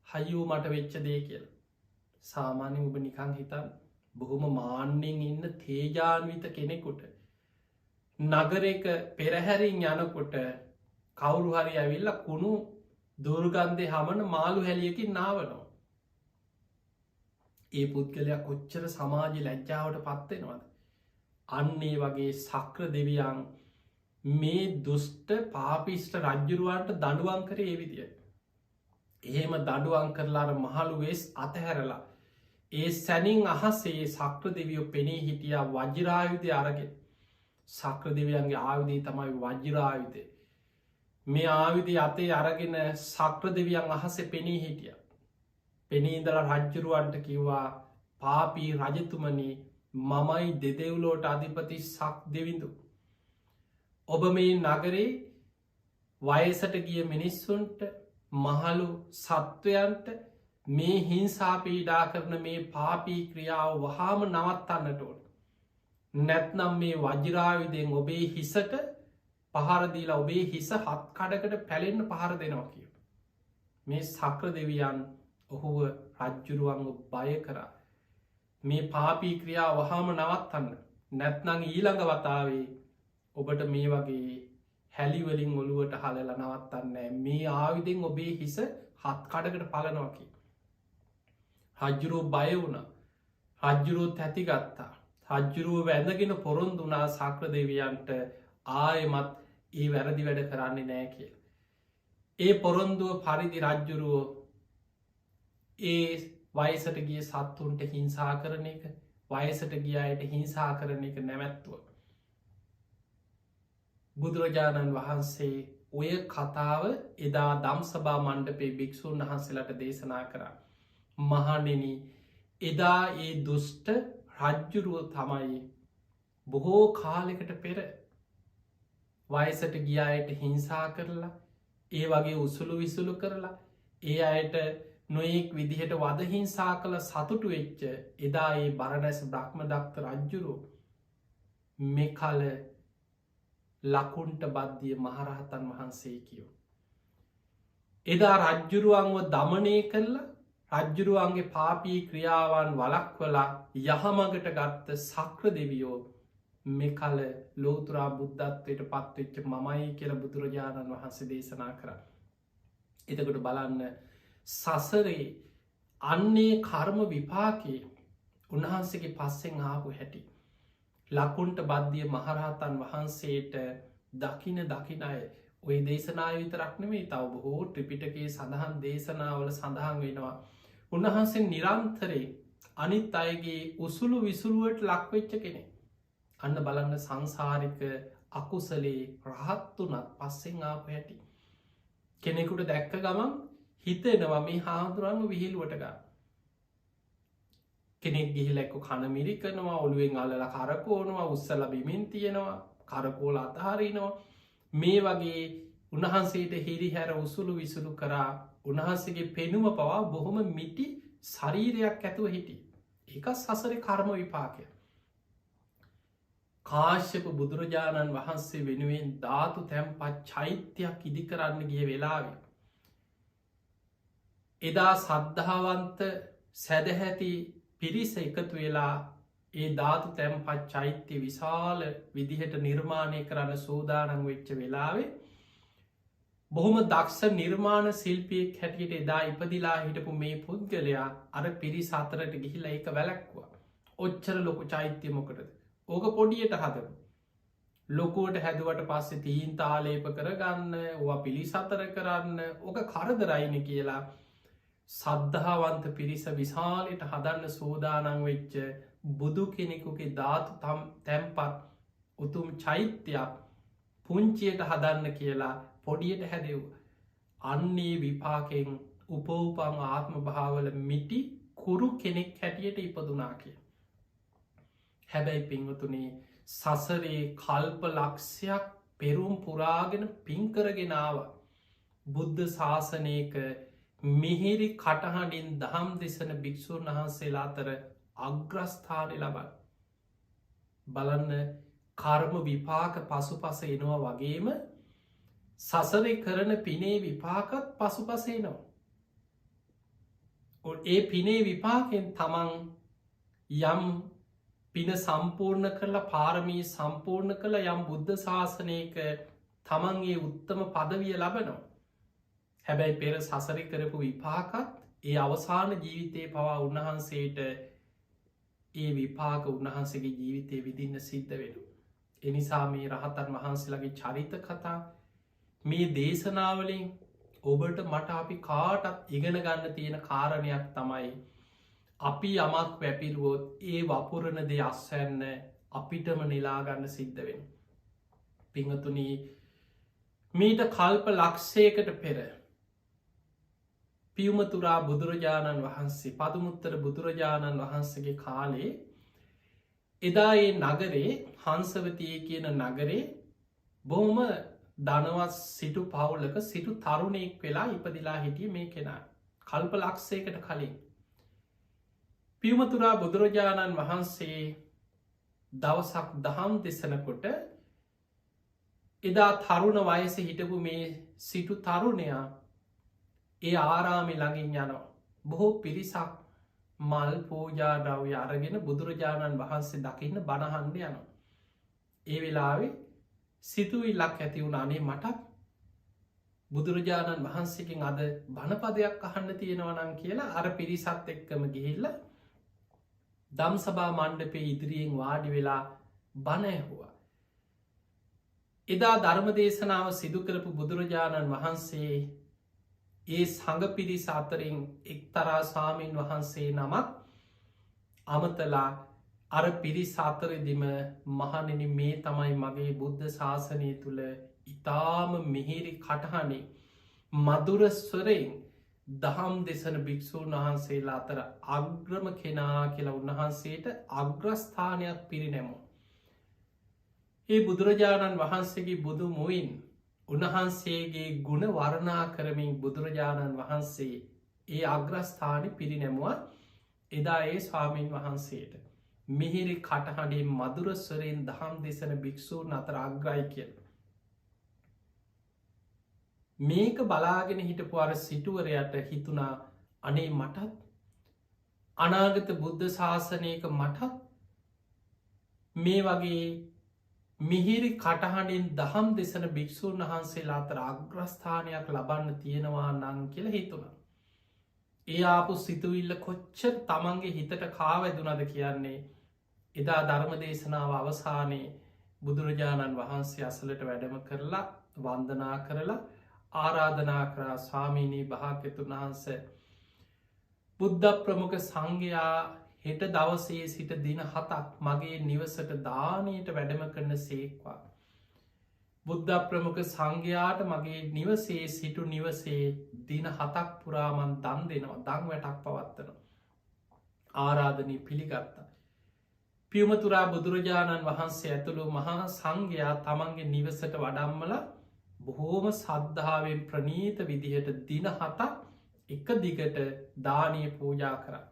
හයූ මට වෙච්චදේ කියල. සාමාන්‍ය ඔබ නිකං හිතන් බොහොම මාන්‍යෙන් ඉන්න තේජාන්විත කෙනෙකුට නගරක පෙරහැරින් යනකොට කවුරු හරි ඇවිල්ල කුණු දුර්ගන්ධය හමන මාළු හැලියකින් නාවනවා. ඒ පුද්ගලයක් කොච්චර සමාජ ලැජ්ජාවට පත්වෙනවද. අන්නේ වගේ සක්‍ර දෙවියන් මේ දුෂ්ට පාපිෂ්ට රජ්ජුරුවන්ට දඩුවන් කර ඒ විදිය. එහෙම දඩුවන් කරලාර මහළු වෙස් අතහැරලා. ඒ සැනින් අහසේ සක්‍ර දෙවියෝ පෙනී හිටියා වජ්ජරායුධය අරගෙන. සක්‍ර දෙවියන්ගේ ආයුධී තමයි වජ්ජරායුධය. මේ ආවිධ අතේ අරගෙන සක්‍ර දෙවියන් අහස පෙනී හිටිය. පෙනීදල රජ්ජුරුවන්ට කිව්වා පාපී රජතුමනි මමයි දෙදෙව්ලෝට අධිපති සක් දෙවිඳු. ඔබ මේ නගරේ වයසට ගිය මිනිස්සුන්ට මහලු සත්වයන්ට මේ හිංසා පීඩා කරන මේ පාපී ක්‍රියාව වහාම නවත්තන්නට ඕන. නැත්නම් මේ වජ්ජරාවිදෙන් ඔබේ හිසට පහරදීලා ඔබේ හිස හත් කඩකට පැලෙන්න්න පහර දෙනවා කිය. මේ සක්‍ර දෙවියන් ඔහුව රජ්ජුරුවන්ව බය කරා. මේ පාපී ක්‍රියා වහාම නවත්තන්න. නැත්නං ඊළඟ වතාවේ ඔබට මේ වගේ හැලිවලින් ඔළුවට හලල නවත්තන්න මේ ආවිදෙන් ඔබේ හිස හත් කඩකට පලනවකි. රජ්ජුරුව බය වුණ රජ්ජුරුවත් ඇතිගත්තා. රජ්ජුරුව වැඳගෙන පොරොන්දුනා සක්‍ර දෙවියන්ට ආයමත් ඒ වැරදි වැඩ කරන්නේ නෑ කිය. ඒ පොරොන්දුව පරිදි රජ්ජුරුවෝ ඒ වයසට ගිය සත්තුන්ට හිංසා කරන එක වයසට ගියායට හිංසා කරන එක නැමැත්තුව. බුදුරජාණන් වහන්සේ ඔය කතාව එදා දම්සභා මණ්ඩපේ භික්‍ෂූන් වහන්සේලට දේශනා කර. මහනෙන එදා ඒ දුෂ්ට රජ්ජුරුව තමයි බොහෝ කාලෙකට පෙර වයසට ගියායට හිංසා කරලා ඒ වගේ උසුළු විසුළු කරලා ඒ අයට නොයෙක් විදිහට වදහිංසා කළ සතුටු වෙච්ච එදා ඒ බරණැස බ්‍රහ්ම දක්ත රජ්ජුරු මෙ කල ලකුන්ට බද්ධිය මහරහතන් වහන්සේ කියෝ. එදා රජ්ජුරුවන්ව දමනය කරලා රජ්ජුරුවන්ගේ පාපී ක්‍රියාවන් වලක්වලා යහමගට ගත්ත සක්‍ර දෙවියෝ මෙ කල ලෝතුරා බුද්ධත්වයට පත්වෙච්ච මමයි කියල බුදුරජාණන් වහන්සේ දේශනා කර. එතකොට බලන්න සසරේ අන්නේ කර්ම විපාකයේ උන්වහන්සේගේ පස්සෙන් ආපු හැටි. ලකුන්ට බද්ධිය මහරහතන් වහන්සේට දකින දකිනය ඔය දේශනාය විතරක්නවේ තව බොහෝ ට්‍රිපිටකේ සඳහන් දේශනාවල සඳහන් වෙනවා. උන්වහන්සේ නිරන්තරේ අනිත් අයගේ උසුළු විසුළුවට ලක්වෙච්ච කෙනෙ. අන්න බලන්න සංසාරික අකුසලේ රහත්තුනත් පස්සෙන් ආපු හැටි. කෙනෙකුට දැක්ක ගමන් හිතෙනවා මේ හාමුදුරන්ව විහිල්ුවටගා. කෙනෙක් ගිහිලැක්කු කණමිරි කරනවා ඔළුවෙන් අල්ලල කරකෝනවා උත්සල බිමින් තියෙනවා කරකෝල අතහරිනවා මේ වගේ උන්වහන්සේට හිරිහැර උසුළු විසුළු කරා උන්වහන්සේගේ පෙනුම පවා බොහොම මිටි ශරීරයක් ඇතුව හිටි. එක සසර කර්ම විපාකය. කාශ්‍යප බුදුරජාණන් වහන්සේ වෙනුවෙන් ධාතු තැම්පත් චෛත්‍යයක් ඉදි කරන්න ගිය වෙලාවේ. එදා සද්ධාවන්ත සැදැහැති පිරිස එකතු වෙලා ඒ ධාතු තැම්පත් චෛත්‍ය විශාල විදිහට නිර්මාණය කරන්න සෝදානං වෙච්ච වෙලාවේ බොහොම දක්ෂ නිර්මාණ ශිල්පියෙක් හැටියට එදා ඉපදිලා හිටපු මේ පුද්ගලයා අර පිරිස අතරට ගිහිලා එක වැලැක්වා. ඔච්චර ලොකු චෛත්‍ය මොකටද. ඕක පොඩියට හදම. ලොකුවට හැදුවට පස්සෙ තීන් තාලේප කරගන්න ඕ පිළි සතර කරන්න ඕක කරදරයින කියලා සද්ධාවන්ත පිරිස විශාලයට හදන්න සෝදානං වෙච්ච බුදු කෙනෙකුගේ ධාතු තැම්පත් උතුම් චෛත්‍යයක් පුංචියට හදන්න කියලා පොඩියට හැදෙව්. අන්නේ විපාකෙන් උපවපං ආත්ම භාවල මිටි කුරු කෙනෙක් හැටියට ඉපදුනා කිය. හැබැයි පිංවතුනේ සසරේ කල්ප ලක්ෂයක් පෙරුම් පුරාගෙන පින්කරගෙනාව බුද්ධ ශාසනයක මිහිරි කටහඬින් දහම් දෙසන භික්‍ෂූන් වහන්සේලා අතර අග්‍රස්ථානය ලබන්. බලන්න කර්ම විපාක පසු පස එනවා වගේම සසරය කරන පිනේ විපාකත් පසු පසේනවා. ඒ පිනේ විපාකෙන් තමන් යම් පින සම්පූර්ණ කරලා පාරමී සම්පූර්ණ කළ යම් බුද්ධ ශාසනයක තමන්ගේ උත්තම පදවිය ලබනවා. හැබැයි පෙර සසරි කරපු විපාකත් ඒ අවසාන ජීවිතය පවා උන්වහන්සේට ඒ විපාක උන්වහන්සේගේ ජීවිතය විදින්න සිද්ධ වෙන. එනිසා මේ රහතන් වහන්සේලගේ චරිත කතා මේ දේශනාවලින් ඔබට මට අපි කාටත් ඉගෙන ගන්න තියෙන කාරණයක් තමයි අපි යමක් වැපිරුවොත් ඒ වපුරණ දෙ අස්වැන්න අපිටම නිලාගන්න සිද්ධ වෙන. පිංහතුනී මීට කල්ප ලක්ෂයකට පෙර පියුමතුරා බුදුරජාණන් වහන්සේ පදුමුත්තර බුදුරජාණන් වහන්සේගේ කාලේ එදා ඒ නගරේ හංසවතිය කියන නගරේ බොහොම ධනවත් සිටු පවුලක සිටු තරුණෙක් වෙලා ඉපදිලා හිටිය මේ කෙනා කල්ප ලක්ෂයකට කලින්. පියුමතුරා බුදුරජාණන් වහන්සේ දවසක් දහම් දෙසනකොට එදා තරුණ වයස හිටපු මේ සිටු තරුණයා ඒ ආරාමි ළඟින් යනවා. බොහෝ පිරිසක් මල් පූජා ද්‍රව්‍ය අරගෙන බුදුරජාණන් වහන්සේ දකින්න බණහන්න යන. ඒ වෙලාවේ සිතුවිල්ලක් ඇති වුණ අනේ මටත් බුදුරජාණන් වහන්සේකින් අද බණපදයක් අහන්න තියෙනවනං කියලා අර පිරිසත් එක්කම ගිහිල්ල දම් සභා මණ්ඩපේ ඉදිරියෙන් වාඩි වෙලා බණ ඇහුවා. එදා ධර්ම දේශනාව සිදුකරපු බුදුරජාණන් වහන්සේ ඒ සඟ පිරිස අතරින් එක්තරා ස්වාමීන් වහන්සේ නමක් අමතලා අර පිරිස අතරදිම මහණෙනි මේ තමයි මගේ බුද්ධ ශාසනය තුළ ඉතාම මිහිරි කටහනේ මදුරස්වරයෙන් දහම් දෙසන භික්‍ෂූන් වහන්සේලා අතර අග්‍රම කෙනා කියලා උන්වහන්සේට අග්‍රස්ථානයක් පිරිනැමු. ඒ බුදුරජාණන් වහන්සේගේ බුදු මුවින් උන්වහන්සේගේ ගුණ වර්ණා කරමින් බුදුරජාණන් වහන්සේ ඒ අග්‍රස්ථානි පිරිනැමුව එදා ඒ ස්වාමීන් වහන්සේට මිහිරි කටහඬේ මදුරස්වරයෙන් දහම් දෙසන භික්‍ෂූන් අතර අග්‍රයි කියල. මේක බලාගෙන හිටපු අර සිටුවරයට හිතුනා අනේ මටත් අනාගත බුද්ධ ශාසනයක මටත් මේ වගේ මිහිරි කටහඬින් දහම් දෙසන භික්‍ෂූන් වහන්සේලා අතර අග්‍රස්ථානයක් ලබන්න තියෙනවා නං කියල හිතුණ. ඒ ආපු සිතුවිල්ල කොච්චර තමන්ගේ හිතට කාවැදුනද කියන්නේ එදා ධර්ම දේශනාව අවසානයේ බුදුරජාණන් වහන්සේ අසලට වැඩම කරලා වන්දනා කරලා ආරාධනා කරා ස්වාමීනී භාග්‍යතුන් වහන්ස බුද්ධ ප්‍රමුඛ සංඝයා හෙට දවසේ සිට දින 7ක් මගේ නිවසට දානයට වැඩම කරන සේක්වා. බුද්ධ ප්‍රමුඛ සංඝයාට මගේ නිවසේ සිටු නිවසේ දින 7ක් පුරාමන් දන් දෙනවා දන් වැටක් පවත්වන. ආරාධනී පිළිගත්තා. පියුමතුරා බුදුරජාණන් වහන්සේ ඇතුළු මහා සංඝයා තමන්ගේ නිවසට වඩම්මල බොහෝම සද්ධාවෙන් ප්‍රනීත විදිහට දින 7ක් එක දිගට දානය පූජා කරා.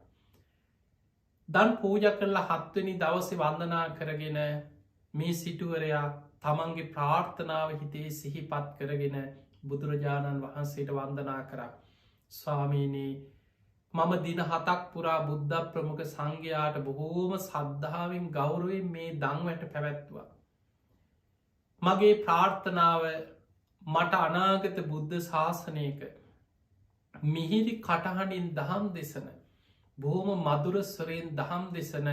දන් පූජ කරලා 7 වෙනි දවසේ වන්දනා කරගෙන මේ සිටුවරයා තමන්ගේ ප්‍රාර්ථනාව හිතේ සිහිපත් කරගෙන බුදුරජාණන් වහන්සේට වන්දනා කරා. ස්වාමීනී මම දින 7ක් පුරා බුද්ධ ප්‍රමුඛ සංඝයාට බොහෝම සද්ධාවෙන් ගෞරවයෙන් මේ දන්වැට පැවැත්තුවා. මගේ ප්‍රාර්ථනාව මට අනාගත බුද්ධ ශාසනයක මිහිරි කටහඬින් දහම් දෙසන බොහොම මදුරස්වරයෙන් දහම් දෙසන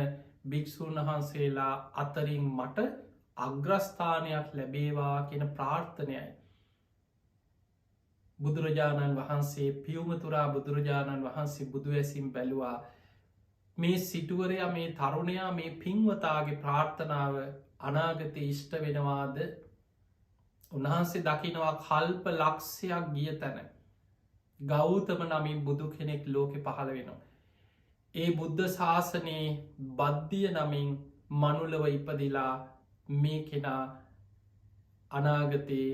භික්‍ෂූන් වහන්සේලා අතරින් මට අග්‍රස්ථානයක් ලැබේවා කියෙන ප්‍රාර්ථනයයි. බුදුරජාණන් වහන්සේ පියුමතුරා බුදුරජාණන් වහන්සේ බුදුවැසිම් බැලුවා මේ සිටුවරයා මේ තරුණයා මේ පින්වතාගේ ප්‍රාර්ථනාව අනාගත ඉෂ්ට වෙනවාද උන්වහන්සේ දකිනවා කල්ප ලක්ෂයක් ගිය තැන ගෞතම නමින් බුදු කෙනෙක් ලෝකෙ පහළ වෙනවා. ඒ බුද්ධ ශාසනයේ බද්ධිය නමින් මනුලව ඉපදිලා මේ කෙනා අනාගතයේ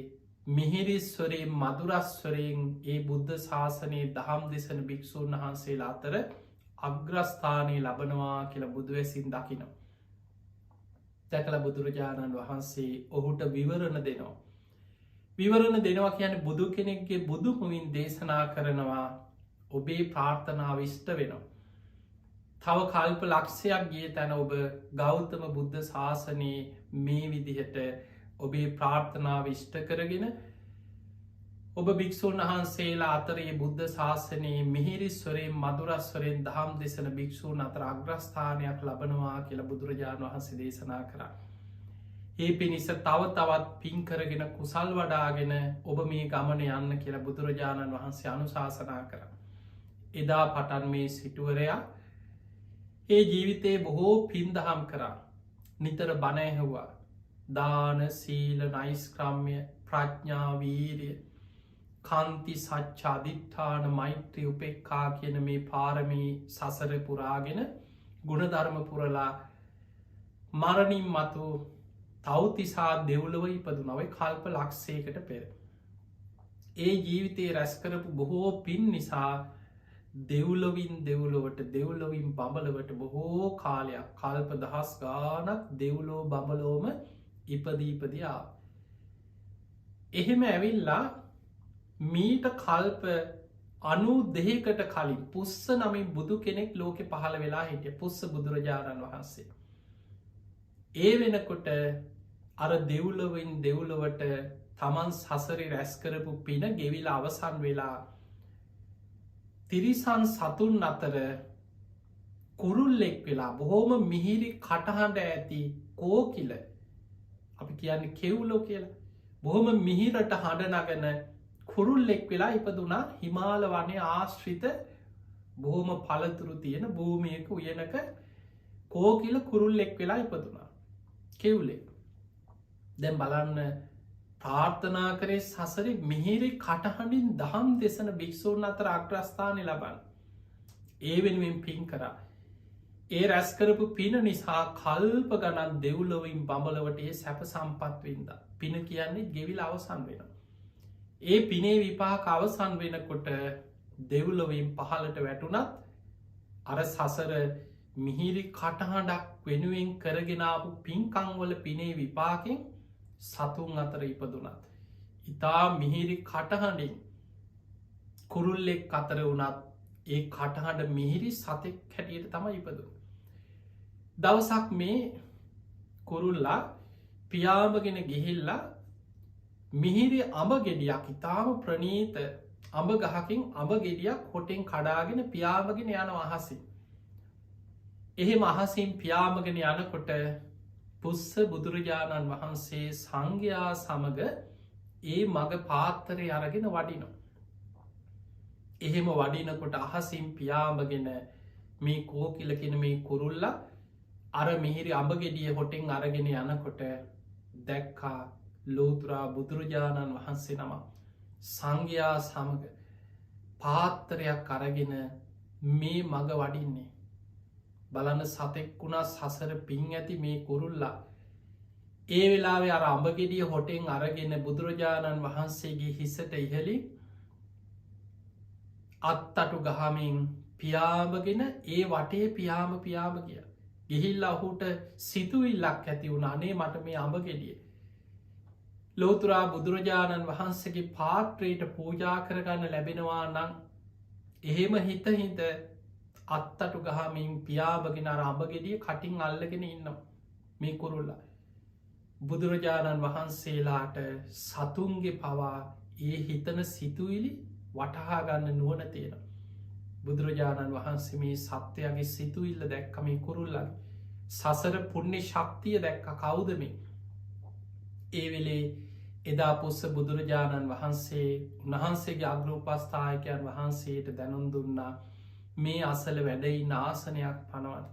මිහිරිස්වරයෙන් මදුරස්වරයෙන් ඒ බුද්ධ ශාසනයේ දහම් දෙසන භික්‍ෂූන් වහන්සේලා අතර අග්‍රස්ථානය ලබනවා කියල බුදුවැසින් දකිනවා. දැකළ බුදුරජාණන් වහන්සේ ඔහුට විවරණ දෙනවා. විවරණ දෙනවා කියන බුදු කෙනෙක්ගේ බුදුහුවින් දේශනා කරනවා ඔබේ ප්‍රාර්ථනාව ඉෂ්ට වෙනවා. තව කල්ප ලක්ෂයක් ගිය තැන ඔබ ගෞතම බුද්ධ ශාසනයේ මේ විදිහට ඔබේ ප්‍රාර්ථනාව ඉෂ්ට කරගෙන ඔබ භික්‍ෂූන් වහන්සේලා අතරයේ බුද්ධ ශාසනයේ මිහිරිස්වරයෙන් මදුරස්වරයෙන් දහම් දෙසන භික්‍ෂූන් අතර අග්‍රස්ථානයක් ලබනවා කියලා බුදුරජාණන් වහන්සේ දේශනා කරා. ඒ පිණිස තව තවත් පින් කරගෙන කුසල් වඩාගෙන ඔබ මේ ගමන යන්න කියලා බුදුරජාණන් වහන්සේ අනුශාසනා කර. එදා පටන් මේ සිටුවරයා ඒ ජීවිතයේ බොහෝ පින්දහම් කරා නිතර බණැහැවා දාන සීල නයිස්ක්‍රම්ය ප්‍රඥාවීරිය කන්ති සච්චාධිට්ඨාන මෛත්‍රී උපෙක්කා කියන මේ පාරමී සසර පුරාගෙන ගුණධර්ම පුරලා මරණින් මතු තවතිසා දෙව්ලව ඉපදුනවයි කල්ප ලක්ෂයකට පෙර. ඒ ජීවිතයේ රැස්කරපු බොහෝ පින් නිසා දෙව්ලොවින් දෙව්ලොවට දෙව්ලොවින් බඹලවට බොහෝ කාලයක් කල්ප දහස් ගානක් දෙව්ලෝ බඹලෝම ඉපදීපදයා. එහෙම ඇවිල්ලා මීට කල්ප 92කට කලින් පුස්ස නමින් බුදු කෙනෙක් ලෝකෙ පහළ වෙලා හිටිය පුස්ස බුදුරජාණන් වහන්සේ. ඒ වෙනකොට අර දෙව්ලොවින් දෙව්ලොවට තමන් සසරි රැස්කරපු පින ගෙවිල අවසන් වෙලා තිරිසන් සතුන් අතර කුරුල්ලෙක් වෙලා බොහෝම මිහිරි කටහඬ ඇති කෝකිල අපි කියන්නේ කෙව්ලෝ කියලා බොහොම මිහිරට හඬනගන කුරුල්ලෙක් වෙලා ඉපදුනා හිමාල වනේ ආශ්‍රිත බොහොම පළතුරු තියෙන භූමියක උයනක කෝකිල කුරුල්ලෙක් වෙලා ඉපදුනා කෙව්ලෙක්. දැන් බලන්න ප්‍රාර්ථනා කරේ සසරි මිහිරි කටහඬින් දහම් දෙසන භික්‍ෂූන් අතර අග්‍රස්ථානය ලබන්න. ඒ වෙනුවෙන් පින් කරා. ඒ රැස්කරපු පින නිසා කල්ප ගණන් දෙව්ලොවින් බඹලවට ඒ සැප සම්පත්වෙන්ද. පින කියන්නේ ගෙවිල අවසන් වෙන. ඒ පිනේ විපාක අවසන් වෙනකොට දෙව්ලොවින් පහලට වැටුනත් අර සසර මිහිරි කටහඬක් වෙනුවෙන් කරගෙනාපු පින්කංවල පිනේ විපාකෙන් සතුන් අතර ඉපදුනත්. ඉතා මිහිරි කටහඬින් කුරුල්ලෙක් අතර වනත් ඒ කටහඬ මිහිරි සතෙක් හැටියට තම ඉපදු. දවසක් මේ කුරුල්ලා පියාඹගෙන ගිහිල්ලා මිහිරි අඹ ගෙඩියක් ඉතාම ප්‍රනීත අඹ ගහකින් අඹ ගෙඩියක් හොටෙන් කඩාගෙන පියාඹගෙන යන අහසින්. එහෙම අහසින් පියාඹගෙන යනකොට පුස්ස බුදුරජාණන් වහන්සේ සංඝයා සමග ඒ මග පාත්තරය අරගෙන වඩිනවා. එහෙම වඩිනකොට අහසින් පියාඹගෙන මේ කෝකිලකෙන මේ කුරුල්ල අර මිහිරි අඹගෙඩිය හොටෙන් අරගෙන යනකොට දැක්කා ලෝතුරා බුදුරජාණන් වහන්සේ නම සංඝයා සමග පාත්තරයක් අරගෙන මේ මග වඩින්නේ. බලන්න සතෙක් වුණා සසර පින් ඇති මේ කුරුල්ලා ඒ වෙලාවේ අර අඹගෙඩිය හොටෙන් අරගෙන බුදුරජාණන් වහන්සේගේ හිසට ඉහලින් අත්තටු ගහමින් පියාඹගෙන ඒ වටේ පියාම ගිය. ගිහිල්ලා ඔහුට සිතුවිල්ලක් ඇති වුණ අනේ මට මේ අඹගෙඩිය. ලෝතුරා බුදුරජාණන් වහන්සේගේ පාත්‍රයට පූජා කරගන්න ලැබෙනවා නම් එහෙම හිත අත්තටු ගහමින් පියාඹගෙන අර අඹගෙඩිය කටින් අල්ලගෙන ඉන්නවා මේ කුරුල්ලා. බුදුරජාණන් වහන්සේලාට සතුන්ගේ පවා ඒ හිතන සිතුවිලි වටහාගන්න නුවන තියෙන. බුදුරජාණන් වහන්සේ මේ සත්‍යයගේ සිතුවිල්ල දැක්කම කුරුල්ලන් සසර පුුණ්‍ය ශක්තිය දැක්ක කවුදමින්. ඒ වෙලේ එදා පුස්ස බුදුරජාණන් වහන්සේ උන්වහන්සේගේ අග්‍රෝපස්ථායකයන් වහන්සේට දැනුම් දුන්නා මේ අසල වැඩයි නාසනයක් පනවන.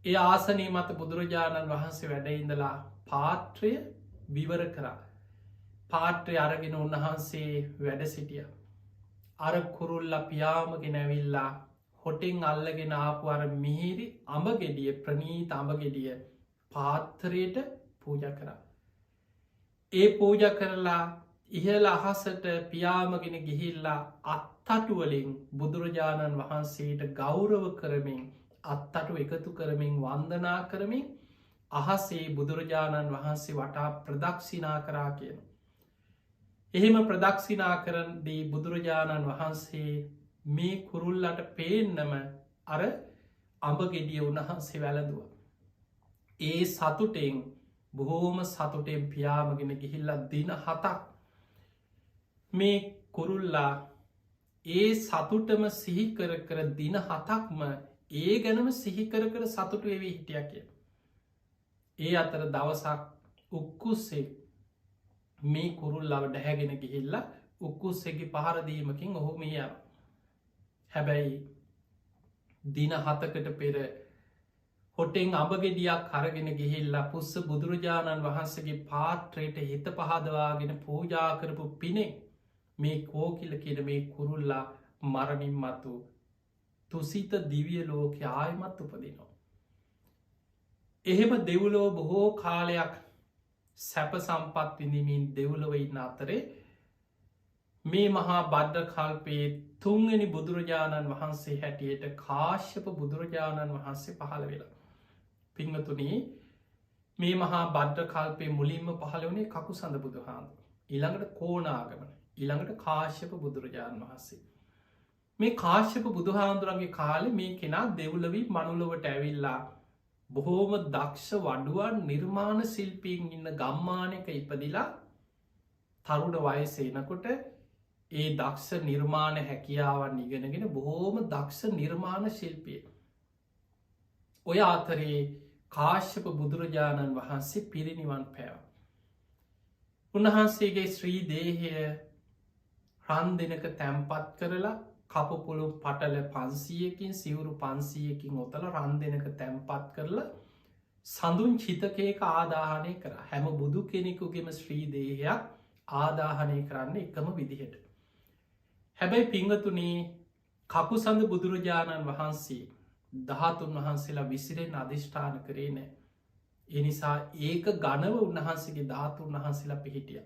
ඒ ආසනී මත බුදුරජාණන් වහන්සේ වැඩඉඳලා පාත්‍රය විවර කරා. පාත්‍රය අරගෙන උන්වහන්සේ වැඩ සිටිය. අර කුරුල්ල පියාමගෙන ඇවිල්ලා හොටෙන් අල්ලගෙන ආපු අර මිහිරි අඹගෙඩිය ප්‍රනීත අඹගෙඩිය පාත්තරයට පූජ කරා. ඒ පූජ කරලා ඉහල අහසට පියාමගෙන ගිහිල්ලා අත්තටුවලින් බුදුරජාණන් වහන්සේට ගෞරව කරමින් අත්තටු එකතු කරමින් වන්දනා කරමින් අහසේ බුදුරජාණන් වහන්සේ වටා ප්‍රදක්ෂිනා කරා කියන. එහෙම ප්‍රදක්ෂිනා කරන්දී බුදුරජාණන් වහන්සේ මේ කුරුල්ලට පේන්නම අර අඹගෙඩිය උන්වහන්සේ වැළඳුව. ඒ සතුටෙන් බොහෝම සතුටෙන් පියාමගෙන ගිහිල්ලත් දින 7ක් මේ කුරුල්ලා ඒ සතුටම සිහිකර කර දින 7ක්ම ඒ ගැනම සිහිකර කර සතුට වෙවී හිටිය කිය. ඒ අතර දවසක් උක්කුස්සේ මේ කුරුල්ලව ඩැහැගෙන ගිහිල්ලා උක්කුස්සෙගේ පහරදීමකින් ඔහු මිය. හැබැයි දින 7කට පෙර හොටෙන් අඹගෙඩියක් කරගෙන ගිහිල්ලා පුස්ස බුදුරජාණන් වහන්සේගේ පාත්‍රයට හිත පහදවාගෙන පූජා කරපු පිනේ මේ කෝකිල කියන මේ කුරුල්ලා මරණින් මතු තුසිත දිවිය ලෝක ආයමත් උපදිනවා. එහෙම දෙව්ලෝ බොහෝ කාලයක් සැප සම්පත් විඳමින් දෙව්ලොවඉන්න අතරේ මේ මහා බද්ධ කල්පයේ තුන්ගනි බුදුරජාණන් වහන්සේ හැටියට කාශ්‍යප බුදුරජාණන් වහන්සේ පහළ වෙලා. පිංහතුනී මේ මහා බද්ධ කල්පය මුලින්ම පහළ වනේ කකු සඳ බුදුහාන්දුර ඊළඟට කෝනාගමන ඊළඟට කාශ්‍යප බුදුරජාණන් වහන්සේ. මේ කාශ්‍යප බුදුහාමුදුරන්ගේ කාලෙ මේ කෙනා දෙව්ලවී මනුලොවට ඇවිල්ලා බොහෝම දක්ෂ වඩුවන් නිර්මාණ ශිල්පීන් ඉන්න ගම්මානක ඉපදිලා තරුණ වයසේනකොට ඒ දක්ෂ නිර්මාණ හැකියාවන් ඉගෙනගෙන බොහෝම දක්ෂ නිර්මාණ ශිල්පිය. ඔය අතරේ කාශ්‍යප බුදුරජාණන් වහන්සේ පිරිනිවන් පෑව. උන්වහන්සේගේ ශ්‍රී දේහය රන් දෙනක තැම්පත් කරලා කපපුළු පටල 500කින් සිවුරු 500කින් ඔතල රන් දෙනක තැම්පත් කරලා සඳුන් චිතකයක ආදාහනය කර හැම බුදු කෙනෙකුගෙම ශ්‍රී දේහයක් ආදාහනය කරන්න එකම විදිහට. හැබැයි පිංගතුනේ කපු සඳ බුදුරජාණන් වහන්සේ 13 වහන්සේලා විසිරෙන් අධිෂ්ඨාන කරේ නෑ. එනිසා ඒක ගණව උන්වහන්සේගේ 13 වහන්සේලා පිහිටිය.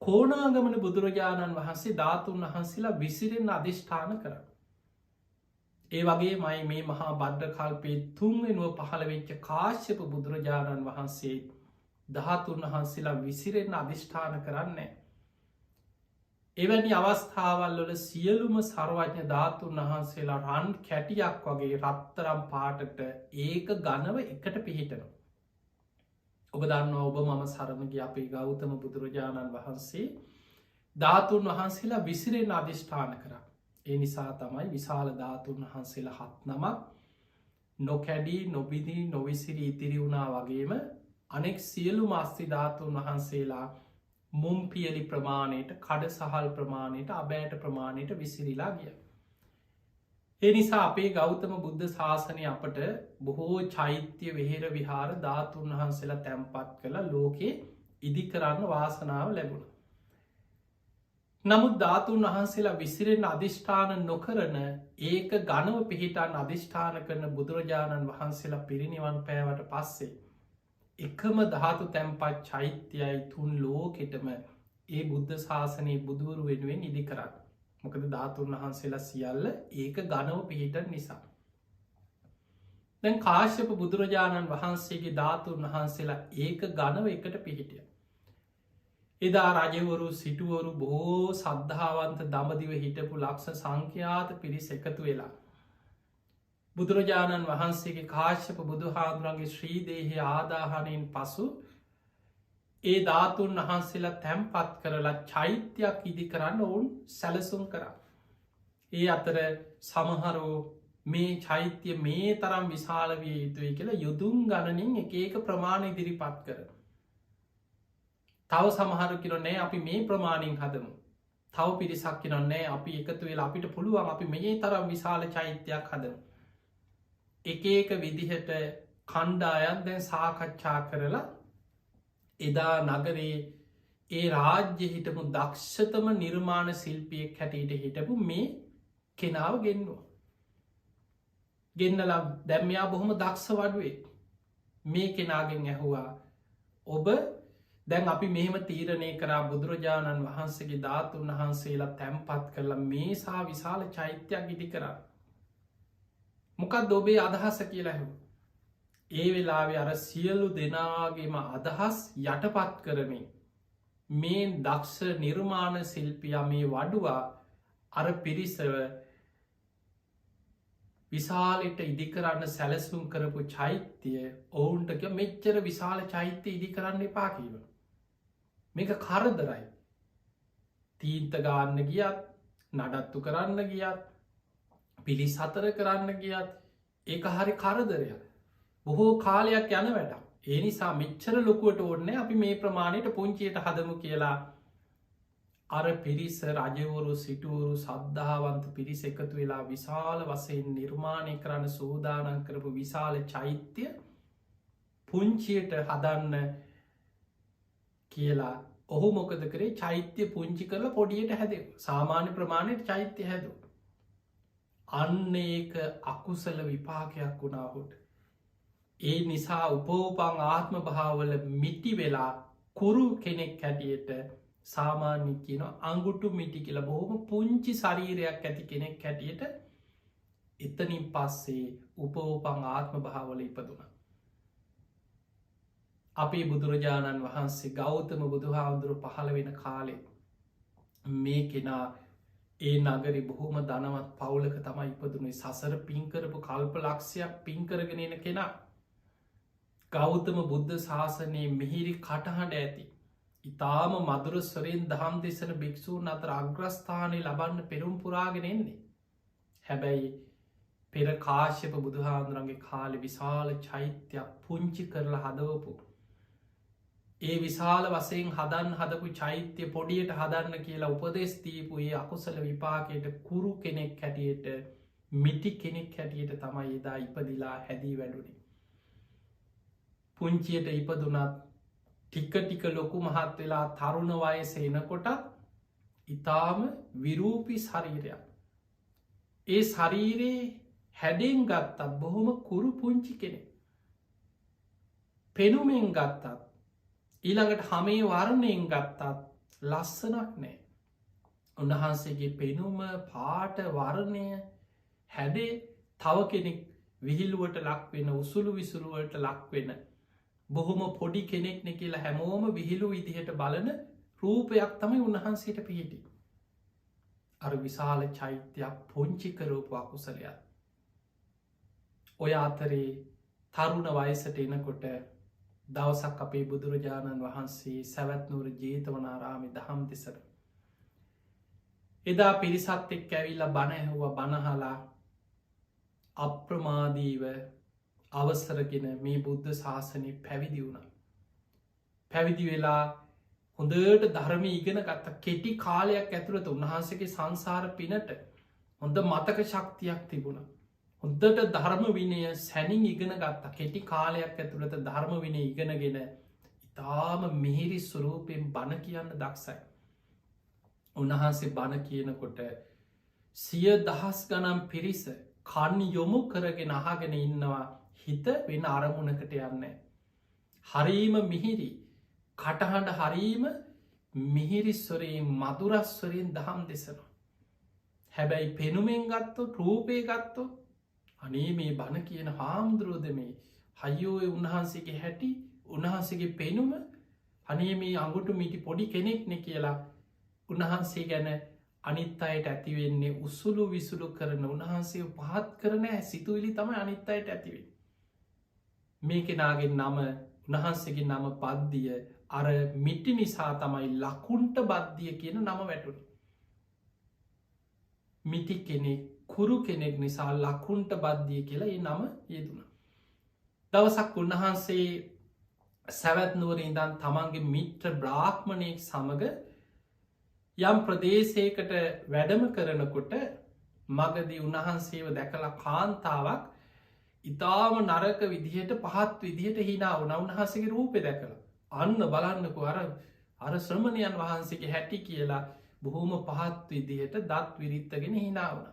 කෝනාගමන බුදුරජාණන් වහන්සේ 13 වහන්සේලා විසිරෙන් අධිෂ්ඨාන කර. ඒ වගේ මයි මේ මහා බද්ධ කල්පේ 3 වෙනුව පහළ වෙච්ච කාශ්‍යප බුදුරජාණන් වහන්සේ 13 වහන්සේලා විසිරෙන් අධිෂ්ඨාන කරන්නේ. එවැනි අවස්ථාවල් වල සියලුම සර්වඥ ධාතුන් වහන්සේලා රන් කැටියක් වගේ රත්තරම් පාටට ඒක ගණව එකට පිහිටනවා. ඔබ දන්නවා ඔබ මම සරණගිය අපේ ගෞතම බුදුරජාණන් වහන්සේ ධාතුන් වහන්සේලා විසිරෙන් අධිෂ්ඨාන කර. ඒ නිසා තමයි විශාල ධාතුන් වහන්සේලා 7 නමක් නොකැඩී නොබිදී නොවිසිරි ඉතිරි වුණා වගේම අනෙක් සියලු අස්ථි ධාතුන් වහන්සේලා මුම් පියලි ප්‍රමාණයට කඩ සහල් ප්‍රමාණයට අබෑට ප්‍රමාණයට විසිරිලා ගිය. ඒ නිසා අපේ ගෞතම බුද්ධ ශාසනය අපට බොහෝ චෛත්‍ය වෙහෙර විහාර ධාතුන් වහන්සේලා තැම්පත් කළ ලෝකේ ඉදි කරන්න වාසනාව ලැබුණ. නමුත් ධාතුන් වහන්සේලා විසිරෙන් අධිෂ්ඨාන නොකරන ඒක ගණව පිහිටන් අධිෂ්ඨාන කරන බුදුරජාණන් වහන්සේලා පිරිනිවන් පෑවට පස්සේ එකම ධාතු තැම්පත් චෛත්‍යයයි 3 ලෝකෙටම ඒ බුද්ධ ශාසනයේ බුදුවරු වෙනුවෙන් ඉදි කරන්න. මොකද ධාතුන් වහන්සේලා සියල්ල ඒක ගණව පිහිට නිසා. දැන් කාශ්‍යප බුදුරජාණන් වහන්සේගේ ධාතුන් වහන්සේලා ඒක ගණව එකට පිහිටිය. එදා රජවරු සිටුවරු බොහෝ සද්ධාවන්ත දමදිව හිටපු ලක්ෂ සංඛ්‍යාත පිරිස් එකතු වෙලා. බුදුරජාණන් වහන්සේගේ කාශ්‍යප බුදුහාදුරන්ගේ ශ්‍රී දේහය ආදාහනයෙන් පසු ඒ ධාතුන් වහන්සේලා තැම්පත් කරලා චෛත්‍යයක් ඉදි කරන්න ඔවුන් සැලසුම් කර. ඒ අතර සමහරෝ මේ චෛත්‍ය මේ තරම් විශාල විය යුතුයි කියලා යුදුම් ගණනින් එක ප්‍රමාණ ඉදිරිපත් කර. තව සමහරු කිරොන්නේ අපි මේ ප්‍රමාණින් හදමු. තව පිරිසක් කිරොන්නේ අපි එකතු වෙලා අපිට පුළුවන් අපි මේ තරම් විශාල චෛත්‍යයක් හදමු. එක විදිහට කණ්ඩායන් දැන් සාකච්ඡා කරලා එදා නගරේ ඒ රාජ්‍ය හිටපු දක්ෂතම නිර්මාණ ශිල්පියෙක් හැටියට හිටපු මේ කෙනාව ගෙන්නවා. ගෙන්නලා දැම්මයා බොහොම දක්ෂ වඩුවේ මේ කෙනාගෙන් ඇහුවා ඔබ දැන් අපි මෙහෙම තීරණය කරා බුදුරජාණන් වහන්සේගේ ධාතුන් වහන්සේලා තැම්පත් කරලා මේ සා විශාල චෛත්‍යයක් ඉදි කරා. මොකක්ද ඔබේ අදහස කියලා හැව. ඒ වෙලාවේ අර සියලු දෙනාගේම අදහස් යටපත් කරමින් මේ දක්ෂ නිර්මාණ ශිල්පියා මේ වඩුවා අර පිරිසව විශාලට ඉදිකරන්න සැලසුම් කරපු චෛත්‍යය ඔවුන්ටක මෙච්චර විශාල චෛත්‍ය ඉදි කරන්න එපා කියව. මේක කරදරයි. තීන්ත ගාන්න ගියත් නඩත්තු කරන්න ගියත් පිළි සතර කරන්න ගියත් ඒක හරි කරදරයක්. බොහෝ කාලයක් යන වැඩ. ඒ නිසා මෙච්චර ලොකුවට ඕන්න අපි මේ ප්‍රමාණයට පුංචියට හදමු කියලා අර පිරිස රජවරු සිටුවරු සද්ධාවන්ත පිරිස එකතු වෙලා විශාල වසයෙන් නිර්මාණය කරන්න සූදානන් කරපු විශාල චෛත්‍ය පුංචියට හදන්න කියලා ඔහු මොකද කරේ චෛත්‍ය පුංචි කරලා පොඩියට හැදේ සාමාන්‍ය ප්‍රමාණයට චෛත්‍ය හැදු. අන්න ඒක අකුසල විපාකයක් වුණාහුට. ඒ නිසා උපෝපං ආත්ම භාවල මිටි වෙලා කුරු කෙනෙක් හැටියට සාමාන්‍ය කියන අංගුටු මිටි කියලා බොහොම පුංචි ශරීරයක් ඇති කෙනෙක් හැටියට එතනින් පස්සේ උපෝපං ආත්ම භාවල ඉපදුන. අපේ බුදුරජාණන් වහන්සේ ගෞතම බුදුහාමුදුරු පහළ වෙන කාලෙ මේ කෙනා ඒ නගරි බොහොම ධනවත් පවුලක තමයි ඉපදුනේ. සසර පින්කරපු කල්ප ලක්ෂයක් පින්කරගෙනෙන කෙනා. ගෞතම බුද්ධ ශාසනයේ මිහිරි කටහඬ ඇති ඉතාම මදුර ස්වරයෙන් දහම් දෙසන භික්‍ෂූන් අතර අග්‍රස්ථානය ලබන්න පෙරුම් පුරාගෙන එන්නේ. හැබැයි පෙර කාශ්‍යප බුදුහාන්දුරන්ගේ කාලෙ විශාල චෛත්‍යයක් පුංචි කරලා හදවපු. ඒ විශාල වසයෙන් හදපු චෛත්‍ය පොඩියට හදන්න කියලා උපදෙස් දීපු ඒ අකුසල විපාකයට කුරු කෙනෙක් හැටියට මිටි කෙනෙක් හැටියට තමයි එදා ඉපදිලා හැදී වැඩුණේ. පුංචියට ඉපදුනත් ටික ටික ලොකු මහත් වෙලා තරුණ වයස එනකොටත් ඉතාම විරූපි ශරීරයක්. ඒ ශරීරයේ හැඩෙන් ගත්තත් බොහොම කුරු පුංචි කෙනෙ. පෙනුමෙන් ගත්තත් ඊළඟට හමේ වර්ණයෙන් ගත්තත් ලස්සනක් නෑ. උන්වහන්සේගේ පෙනුම පාට වර්ණය හැඩේ තව කෙනෙක් විහිළුවට ලක්වෙන උසුළු විසුරුවට ලක්වෙන බොහොම පොඩි කෙනෙක්නෙ කියලා හැමෝම විහිළු විදිහට බලන රූපයක් තමයි උන්වහන්සේට පිහිටි. අර විශාල චෛත්‍යයක් පුංචිකරූප අකුසලයක්. ඔය අතරේ තරුණ වයසට එනකොට දවසක් අපේ බුදුරජාණන් වහන්සේ සැවැත්නුවර ජේතවනාරාමි දහම් දෙසර. එදා පිරිසත් එක් ඇවිල්ල බණඇහුව බණහලා අප්‍රමාදීව අවසරගෙන මේ බුද්ධ ශාසනය පැවිදි වුණ. පැවිදි වෙලා හොඳට ධර්මය ඉගෙන ගත්ත කෙටි කාලයක් ඇතුළත උන්වහන්සේගේ සංසාර පිනට හොඳ මතක ශක්තියක් තිබුණ. හොඳට ධර්ම විනය සැනින් ඉගෙන ගත්ත කෙටි කාලයක් ඇතුළත ධර්ම විනය ඉගෙනගෙන ඉතාම මිහිරි ස්වරූපයෙන් බණ කියන්න දක්සයි. උන්වහන්සේ බණ කියනකොට සිය දහස් ගනම් පිරිස කන් යොමු කරගෙන අහගෙන ඉන්නවා හිත වෙන අරමුණකට යන්න. හරීම මිහිරි කටහඬ හරීම මිහිරිස්වරයෙන් මදුරස්වරයෙන් දහම් දෙසනවා. හැබැයි පෙනුමෙන් ගත්තො රූපය ගත්තො අනේ මේ බණ කියන හාමුදුරුවද මේ හයෝය උන්වහන්සේගේ හැටි උන්වහන්සේගේ පෙනුම අනේ මේ අඟුටු මිටි පොඩි කෙනෙක්නෙ කියලා උන්වහන්සේ ගැන අනිත් අයට ඇතිවෙන්නේ උසුළු විසුළු කරන උන්වහන්සේ පහත් කරන සිතුවිලි තමයි අනිත් අයට ඇතිවෙන්. මේ කෙනාගේ නම උන්වහන්සේගේ නම පද්දිය අර මිටි නිසා තමයි ලකුන්ට බද්ධිය කියන නම වැටුණ. මිටි කෙනෙක් කුරු කෙනෙක් නිසා ලකුන්ට බද්ධිය කියලා ඒ නම යෙදුණ. දවසක් උන්වහන්සේ සැවැත්නුවර ඉඳන් තමන්ගේ මිත්‍ර බ්‍රාහ්මණයෙක් සමඟ යම් ප්‍රදේශයකට වැඩම කරනකොට මගදී උන්වහන්සේව දැකලා කාන්තාවක් ඉතාම නරක විදිහට පහත් විදිහට හිනාව උන්වහන්සේගේ රූපෙ දැකලා අන්න බලන්නකු අර ශ්‍රමණයන් වහන්සේගේ හැටි කියලා බොහෝම පහත් විදිහට දත් විරිත්තගෙන හිනාවන.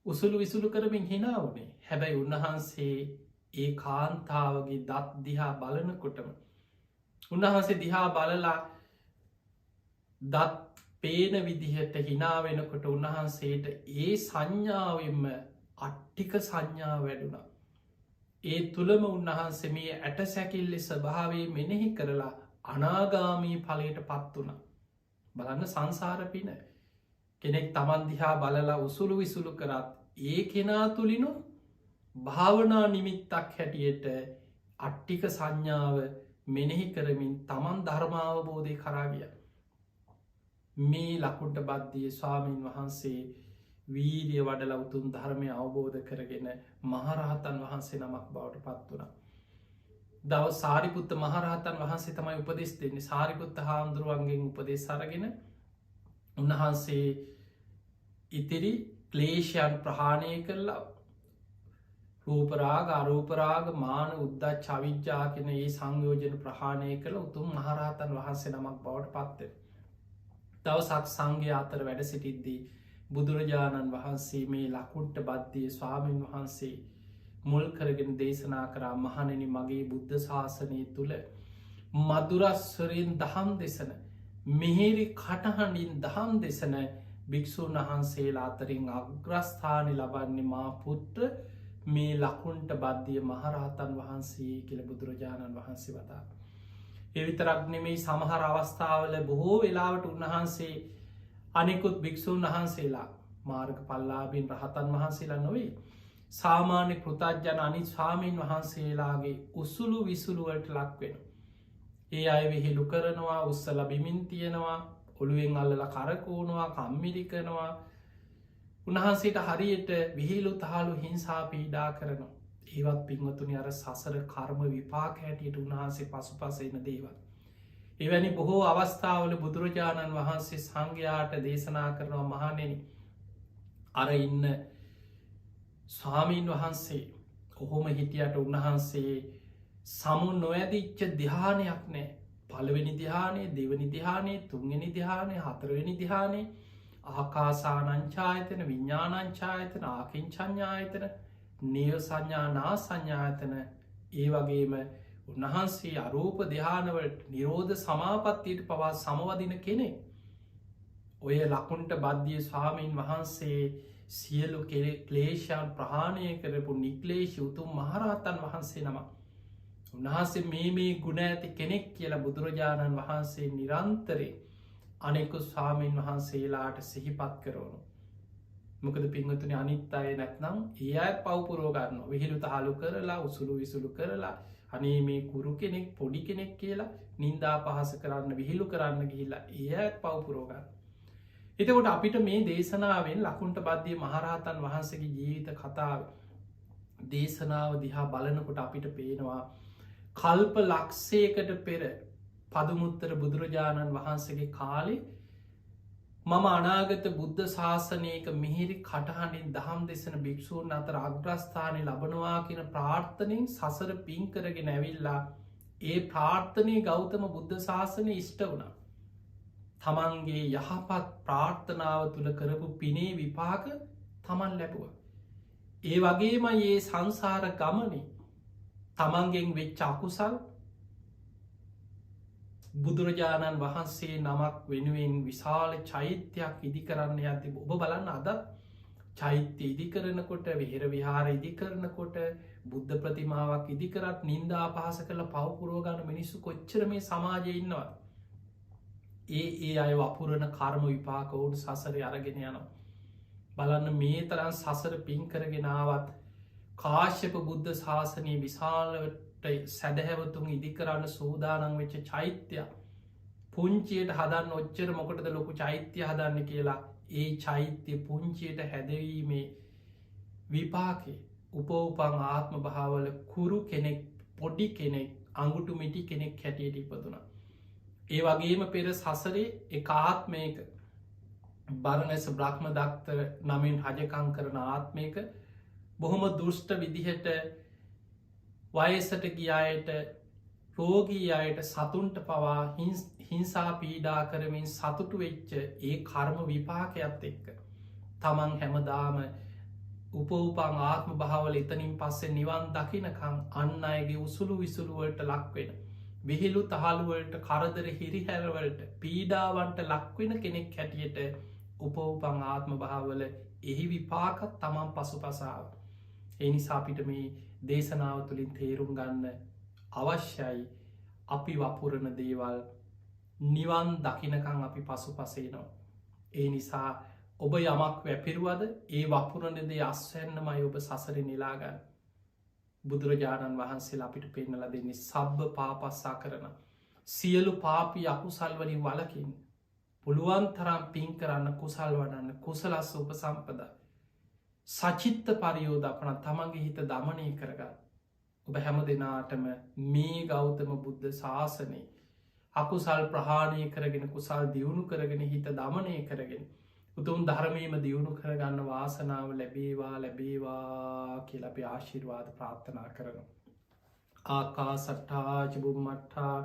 උසුළු විසුළු කරමින් හිනාවනේ. හැබැයි උන්වහන්සේ ඒ කාන්තාවගේ දත් දිහා බලනකොටම උන්වහන්සේ දිහා බලලා දත් පේන විදිහට හිනාවෙනකොට උන්වහන්සේට ඒ සංඥාවෙන්ම අට්ටික සංඥා වැඩුණා. ඒ තුළම උන්වහන්සේ මේ ඇට සැකිල්ලෙ ස්වභාවේ මෙනෙහි කරලා අනාගාමී ඵලයට පත් වුණ. බලන්න සංසාර පින කෙනෙක් තමන් දිහා බලලා උසුළු විසුළු කරත් ඒ කෙනා තුළිනු භාවනා නිමිත්තක් හැටියට අට්ටික සංඥාව මෙනෙහි කරමින් තමන් ධර්මාවබෝධය කරාගිය. මේ ලකුන්ට බද්ධිය ස්වාමීන් වහන්සේ වීරිය වඩල උතුන් ධර්මය අවබෝධ කරගෙන මහරහතන් වහන්සේ නමක් බවට පත් වුණ. දව සාරිපුත්ත මහරහතන් වහන්සේ තමයි උපදෙස් දෙන්නේ. සාරිපුත්ත හාමුදුරුවන්ගෙන් උපදෙස් අරගෙන උන්වහන්සේ ඉතිරි ක්ලේෂයන් ප්‍රහාණය කරලා රූපරාග අරූපරාග මාන උද්දා චවිද්‍යා කෙන ඒ සංයෝජන ප්‍රහාණය කළ උතුම් මහරහතන් වහන්සේ නමක් බවට පත්වේ. දවසක් සංඝය අතර වැඩ සිටිද්දී බුදුරජාණන් වහන්සේ මේ ලකුට්ට බද්ධිය ස්වාමීන් වහන්සේ මුල් කරගෙන දේශනා කරා මහණෙනි මගේ බුද්ධ ශාසනය තුළ මදුරස්වරයෙන් දහම් දෙසන මෙහෙරි කටහඬින් දහම් දෙසන භික්‍ෂූන් වහන්සේලා අතරින් අග්‍රස්ථානි ලබන්නේ මා පුත්‍ර මේ ලකුන්ට බද්ධිය මහරහතන් වහන්සේ කියල බුදුරජාණන් වහන්සේ වදා. එවිතරක් නෙමෙයි සමහර අවස්ථාවල බොහෝ වෙලාවට උන්වහන්සේ අනෙකුත් භික්‍ෂූන් වහන්සේලා මාර්ග පල්ලාබෙන් රහතන් වහන්සේලා නොවේ සාමාන්‍ය කෘතජ්ජන අනි ස්වාමීන් වහන්සේලාගේ උසුළු විසුළුවට ලක්වෙන. ඒ අය විහිළු කරනවා උත්සල බිමින් තියෙනවා ඔළුවෙන් අල්ලල කරකෝනවා කම්මිරිකනවා උන්වහන්සේට හරියට විහිලු තහලු හිංසා පීඩා කරනවා. ඒවත් පින්වතුනි අර සසර කර්ම විපාක හැටියට උන්වහන්සේ පසු පසෙන දේවල්. එවැනි බොහෝ අවස්ථාවල බුදුරජාණන් වහන්සේ සංඝයාට දේශනා කරනවා මහණෙනි අර ඉන්න ස්වාමීන් වහන්සේ කොහොම හිටියට උන්වහන්සේ සමු නොඇදිච්ච දිහානයක් නෑ පළවෙනි දිහානේ දෙවනි දිහානේ තුන්වෙනි දිහානේ හතරවෙනි දිහානේ ආකාසානංචායතන විඤ්ඥානංචායතන ආකින්චඥායතන නිය සංඥානා සංඥායතන ඒ වගේම උන්වහන්සේ අරූප දෙහානවට නිරෝධ සමාපත්තියට පවා සමවදින කෙනෙ ඔය ලකුන්ට බද්ධිය ස්වාමීන් වහන්සේ සියලු ක්ලේෂයන් ප්‍රහාණය කරපු නික්ලේශ උතුම් මහරහතන් වහන්සේ නම උන්වහන්සේ මේ ගුණ ඇති කෙනෙක් කියලා බුදුරජාණන් වහන්සේ නිරන්තරේ අනෙකු ස්වාමීන් වහන්සේලාට සිහිපත් කරවනු. මොකද පිංහතුනි අනිත් අය නැත්නම් ඒ අත් පවපුරෝගන්න විහිළු තහලු කරලා උසුළු විසුළු කරලා අනේ මේ කුරු කෙනෙක් පොඩි කෙනෙක් කියලා නින්දා පහස කරන්න විහිළු කරන්න ගිහිල්ලා ඒ අත් පවපුරෝගන්න. එතකොට අපිට මේ දේශනාවෙන් ලකුන්ට බද්ධිය මහරහතන් වහන්සේගේ ජීවිත කතාව දේශනාව දිහා බලනකොට අපිට පේනවා කල්ප ලක්ෂයකට පෙර පදුමුත්තර බුදුරජාණන් වහන්සේගේ කාලේ මම අනාගත බුද්ධ ශාසනයක මිහිරි කටහඬින් දහම් දෙසන භික්‍ෂූන් අතර අග්‍රස්ථානය ලබනවා කියන ප්‍රාර්ථනයෙන් සසර පින් කරගෙන ඇවිල්ලා ඒ ප්‍රාර්ථනය ගෞතම බුද්ධ ශාසනය ඉෂ්ට වුණා. තමන්ගේ යහපත් ප්‍රාර්ථනාව තුළ කරපු පිනේ විපාක තමන් ලැබුව. ඒ වගේම ඒ සංසාර ගමනේ තමන්ගෙන් වෙච්ච අකුසල් බුදුරජාණන් වහන්සේ නමක් වෙනුවෙන් විශාල චෛත්‍යයක් ඉදි කරන්න ඇති ඔබ බලන්න අදත් චෛත්‍ය ඉදි කරනකොට වෙහෙර විහාර ඉදි කරනකොට බුද්ධ ප්‍රතිමාවක් ඉදිකරත් නින්දා පහස කළ පවපුරෝගන්න මිනිස්සු කොච්චර මේ සමාජය ඉන්නවා. ඒ අය වපුරණ කර්ම විපාක ඔවුන් සසර අරගෙන යනවා. බලන්න මේ තරන් සසර පින් කරගෙනාවත් කාශ්‍යප බුද්ධ ශාසනය විශාලට සැදහැවතුන් ඉදිකරන්න සූදානන් වෙච්ච චෛත්‍යය පුංචියට හදන්න ඔච්චර මොකටද ලොකු චෛත්‍ය හදන්න කියලා ඒ චෛත්‍ය පුංචියට හැදවීමේ විපාකේ උපෝපං ආත්ම භාවල කුරු කෙනෙක් පොඩි කෙනෙක් අංගුටු මිටි කෙනෙක් හැටියට ඉපදුන. ඒ වගේම පෙර සසරේ එක ආත්මයක බරණැස බ්‍රහ්ම දක්තර නමින් රජකං කරන ආත්මයක බොහොම දුෘෂ්ට විදිහට වයසට ගියායට රෝගී අයට සතුන්ට පවා හිංසා පීඩා කරමින් සතුටු වෙච්ච ඒ කර්ම විපාකයක් එක්ක තමන් හැමදාම උපෝපං ආත්ම භාවල එතනින් පස්සේ නිවන් දකිනකං අන්න අයගේ උසුළු විසුළුවලට ලක්වෙන විහිළු තහළුවලට කරදර හිරිහැරවලට පීඩාවන්ට ලක්වෙන කෙනෙක් හැටියට උපෝපං ආත්ම භාවල එහි විපාකත් තමන් පසු පසාව. එනිසා අපිට මේ දේශනාව තුළින් තේරුම් ගන්න අවශ්‍යයි අපි වපුරණ දේවල් නිවන් දකිනකං අපි පසු පසේනවා. ඒ නිසා ඔබ යමක් වැපිරුවද ඒ වපුරණදේ අස්වැන්නමයි ඔබ සසර නිලාගන්න. බුදුරජාණන් වහන්සේ අපිට පෙන්නල දෙන්නේ සබ්බ පාපස්සා කරන සියලු පාපී අකුසල්වලින් වලකින් පුළුවන් තරම් පින් කරන්න කුසල් වඩන්න කුසලස්ස උප සම්පදා සචිත්ත පරියෝධපන තමන්ගේ හිත දමනය කරගන්න. ඔබ හැම දෙනාටම මේ ගෞතම බුද්ධ ශාසනය අකුසල් ප්‍රහාණය කරගෙන කුසල් දියුණු කරගෙන හිත දමනය කරගෙන උතුම් ධර්මීම දියුණු කරගන්න වාසනාව ලැබේවා කියල අපි ආශිර්වාද ප්‍රාර්ථනා කරනවා. ආකා සට්ඨා චුම්මට්ඨා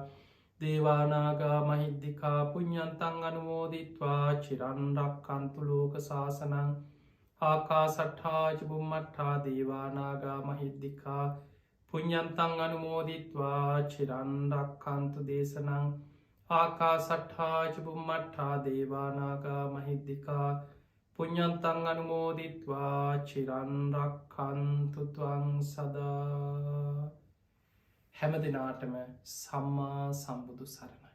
දේවානාගා මහිද්දිකා පුඤ්ඤන්තං අනුමෝදිත්වා චිරන් රක්ඛන්තු ලෝක සාසනං ආකා සට්ඨා චුම්මට්ඨා දේවානාගා මහිද්දිකා පුඤ්ඤන්තං අනුමෝදිත්වා චිරන් රක්ඛන්තු දේශනං ආකා සට්ඨා චුම්මට්ඨා දේවානාගා මහිද්දිකා පුඤ්ඤන්තං අනුමෝදිත්වා චිරන් රක්ඛන්තු ත්වං සදා. හැම දිනාටම සම්මා සම්බුදු සරණයි.